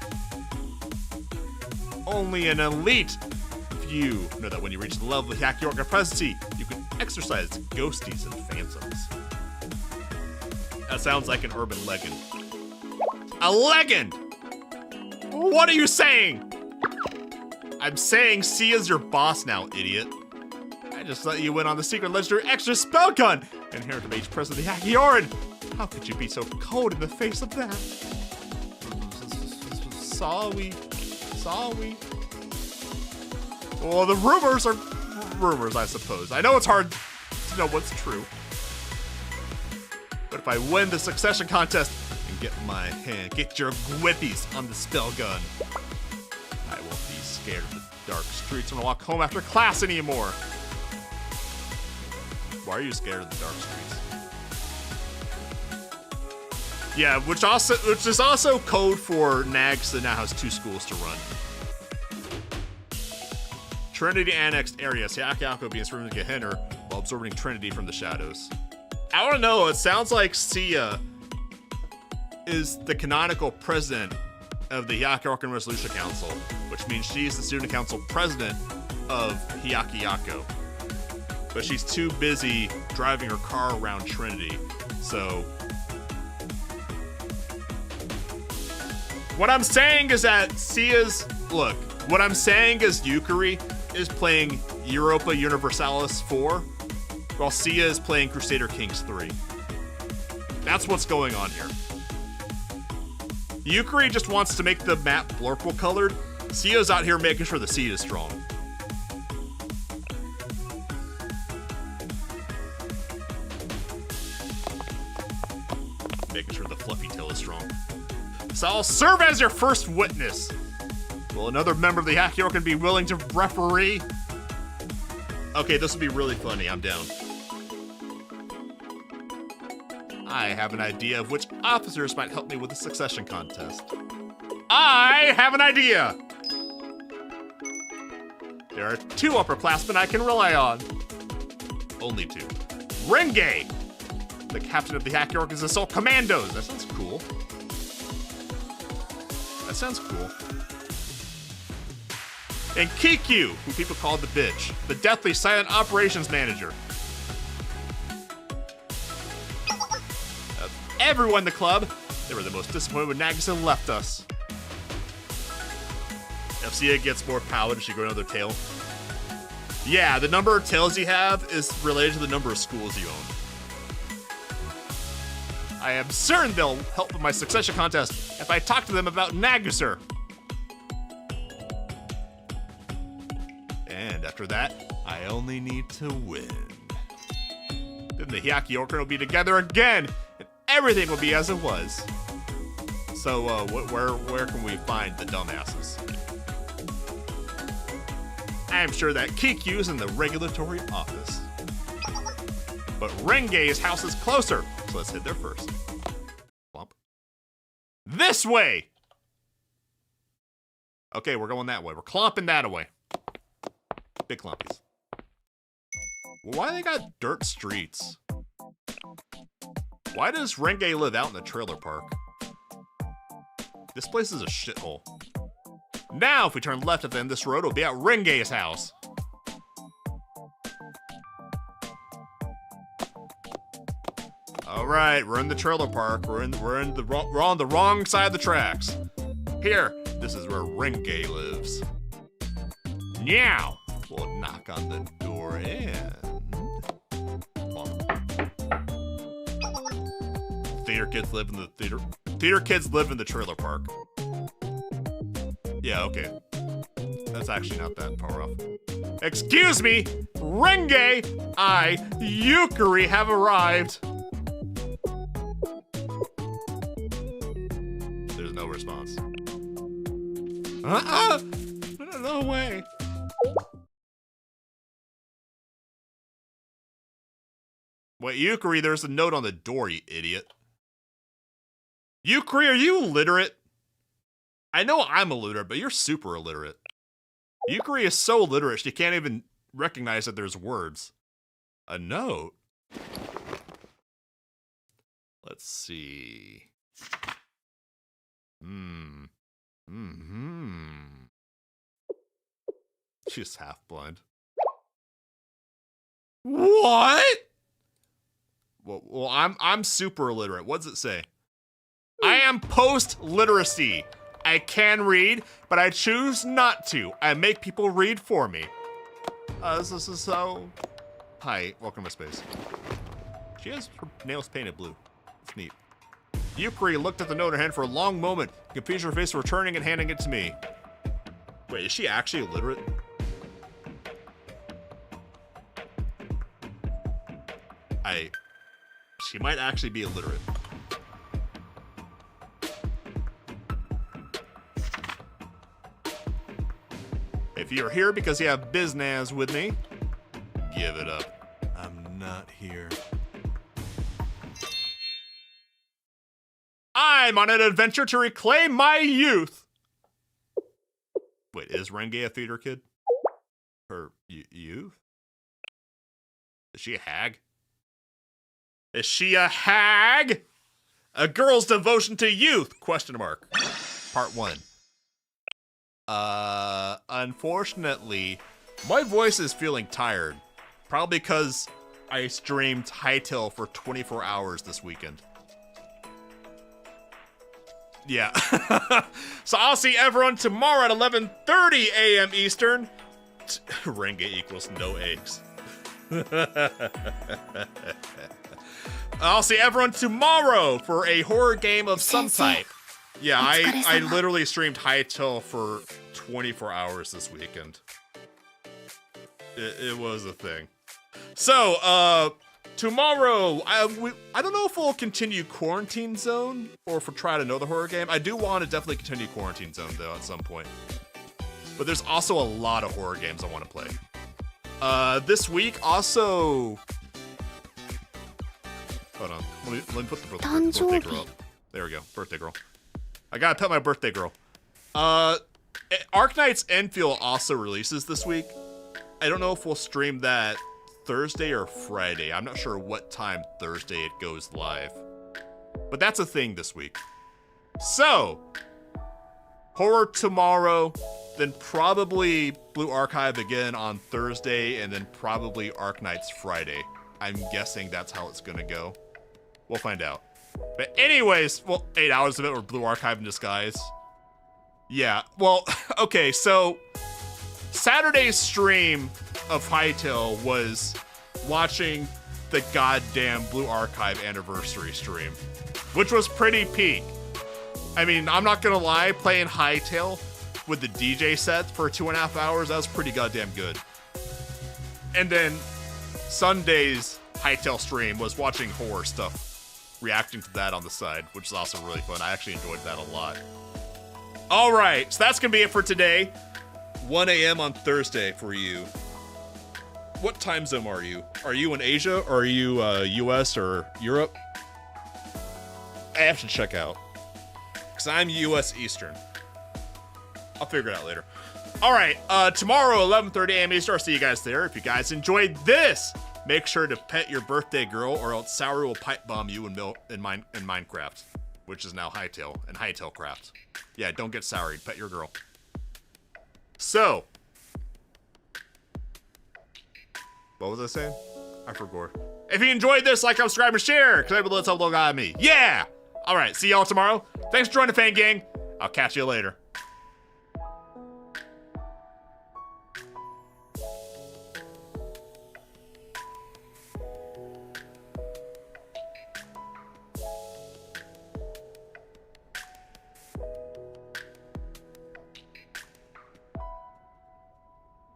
Only an elite few know that when you reach the level of Hyakuyoran presidency, you can exercise ghosties and phantoms. That sounds like an urban legend. A legend! What are you saying? I'm saying Sia's your boss now, idiot. I just let you in on the secret legendary extra spell gun, inherent to Mage President of the Hakioran. How could you be so cold in the face of that? Sorry. Well, the rumors are rumors, I suppose. I know it's hard to know what's true. But if I win the succession contest and get your whippies on the spell gun, I won't be scared of the dark streets when I walk home after class anymore. Why are you scared of the dark streets? Yeah, which is also code for Nags that now has 2 schools to run. Trinity annexed area. Hyakko being from Gehenna while absorbing Trinity from the shadows. I don't know. It sounds like Sia is the canonical president of the Hyakko Resolution Council, which means she's the student council president of Hyakko. But she's too busy driving her car around Trinity. So what I'm saying is that what I'm saying is Yukari is playing Europa Universalis 4, while Sia is playing Crusader Kings 3. That's what's going on here. Yukari just wants to make the map blurple colored. Sia's out here making sure the seed is strong. Making sure the fluffy tail is strong. So I'll serve as your first witness. Will another member of the Hakioran be willing to referee? Okay, this will be really funny. I'm down. I have an idea of which officers might help me with the succession contest. I have an idea! There are 2 upperclassmen I can rely on. Only 2. Renge, the captain of the Hakioran's Assault Commandos. That sounds cool. And Kikyu, who people call the bitch, the deathly silent operations manager. Of everyone in the club, they were the most disappointed when Nagisa left us. If Sia gets more power, does she grow another tail? Yeah, the number of tails you have is related to the number of schools you own. I am certain they'll help with my succession contest if I talk to them about Nagusur. And after that, I only need to win. Then the Hyakioran will be together again, and everything will be as it was. So, where can we find the dumbasses? I am sure that Kikyu's in the regulatory office. But Renge's house is closer, so let's head there first. Plump. This way! Okay, we're going that way. We're clomping that away. Big clumpies. Well, why they got dirt streets? Why does Renge live out in the trailer park? This place is a shithole. Now, if we turn left at the end of this road, we'll be at Renge's house. All right, we're in the trailer park. We're on the wrong side of the tracks. Here, this is where Renge lives. Now, we'll knock on the door and theater kids live in the theater kids live in the trailer park. Yeah, okay. That's actually not that far off. Excuse me, Renge, Yukari have arrived. There's no response. No way. Wait, Yukari, there's a note on the door, you idiot. Yukari, are you illiterate? I know I'm illiterate, but you're super illiterate. Yukari is so illiterate she can't even recognize that there's words. A note? Let's see. She's half blind. What? Well, I'm super illiterate. What does it say? I am post-literacy. I can read, but I choose not to. I make people read for me. This is so... Hi, welcome to space. She has her nails painted blue. It's neat. Yukari looked at the note in her hand for a long moment, confused her face returning and handing it to me. Wait, is she actually illiterate? She might actually be illiterate. If you're here because you have business with me, give it up. I'm not here. I'm on an adventure to reclaim my youth. Wait, is Renge a theater kid? Her youth? Is she a hag? Is she a hag? A girl's devotion to youth? Question mark. Part 1. Unfortunately, my voice is feeling tired. Probably because I streamed Hytale for 24 hours this weekend. Yeah. So I'll see everyone tomorrow at 11:30 a.m. Eastern. Renge equals no eggs. I'll see everyone tomorrow for a horror game of some type. Yeah, I literally streamed Hytale for 24 hours this weekend. It was a thing. So, tomorrow, I don't know if we'll continue Quarantine Zone or if we'll try another horror game. I do want to definitely continue Quarantine Zone, though, at some point. But there's also a lot of horror games I want to play. This week, also... Hold on. Let me put the birthday girl up. There we go. Birthday girl. I gotta pet my birthday girl. Arknight's Enfield also releases this week. I don't know if we'll stream that Thursday or Friday. I'm not sure what time Thursday it goes live. But that's a thing this week. So, horror tomorrow, then probably Blue Archive again on Thursday, and then probably Arknight's Friday. I'm guessing that's how it's gonna go. We'll find out. But anyways, well, 8 hours of it were Blue Archive in disguise. Yeah, well, okay, so Saturday's stream of Hytale was watching the goddamn Blue Archive anniversary stream, which was pretty peak. I mean, I'm not gonna lie, playing Hytale with the DJ sets for 2.5 hours, that was pretty goddamn good. And then Sunday's Hytale stream was watching horror stuff, reacting to that on the side, which is also really fun. I actually enjoyed that a lot. All right, so that's gonna be it for today. 1 a.m. on Thursday for you. What time zone are you? Are you in Asia, or are you US or Europe? I have to check out, because I'm US Eastern. I'll figure it out later. All right, tomorrow, 11:30 a.m. Eastern. I'll see you guys there. If you guys enjoyed this, make sure to pet your birthday girl, or else Sour will pipe bomb you in Minecraft, which is now Hytale and Hytale Craft. Yeah, don't get souried. Pet your girl. So, what was I saying? I forgot. If you enjoyed this, like, subscribe, and share, because everybody let's help the guy me. Yeah! All right, see y'all tomorrow. Thanks for joining the Fan Gang. I'll catch you later.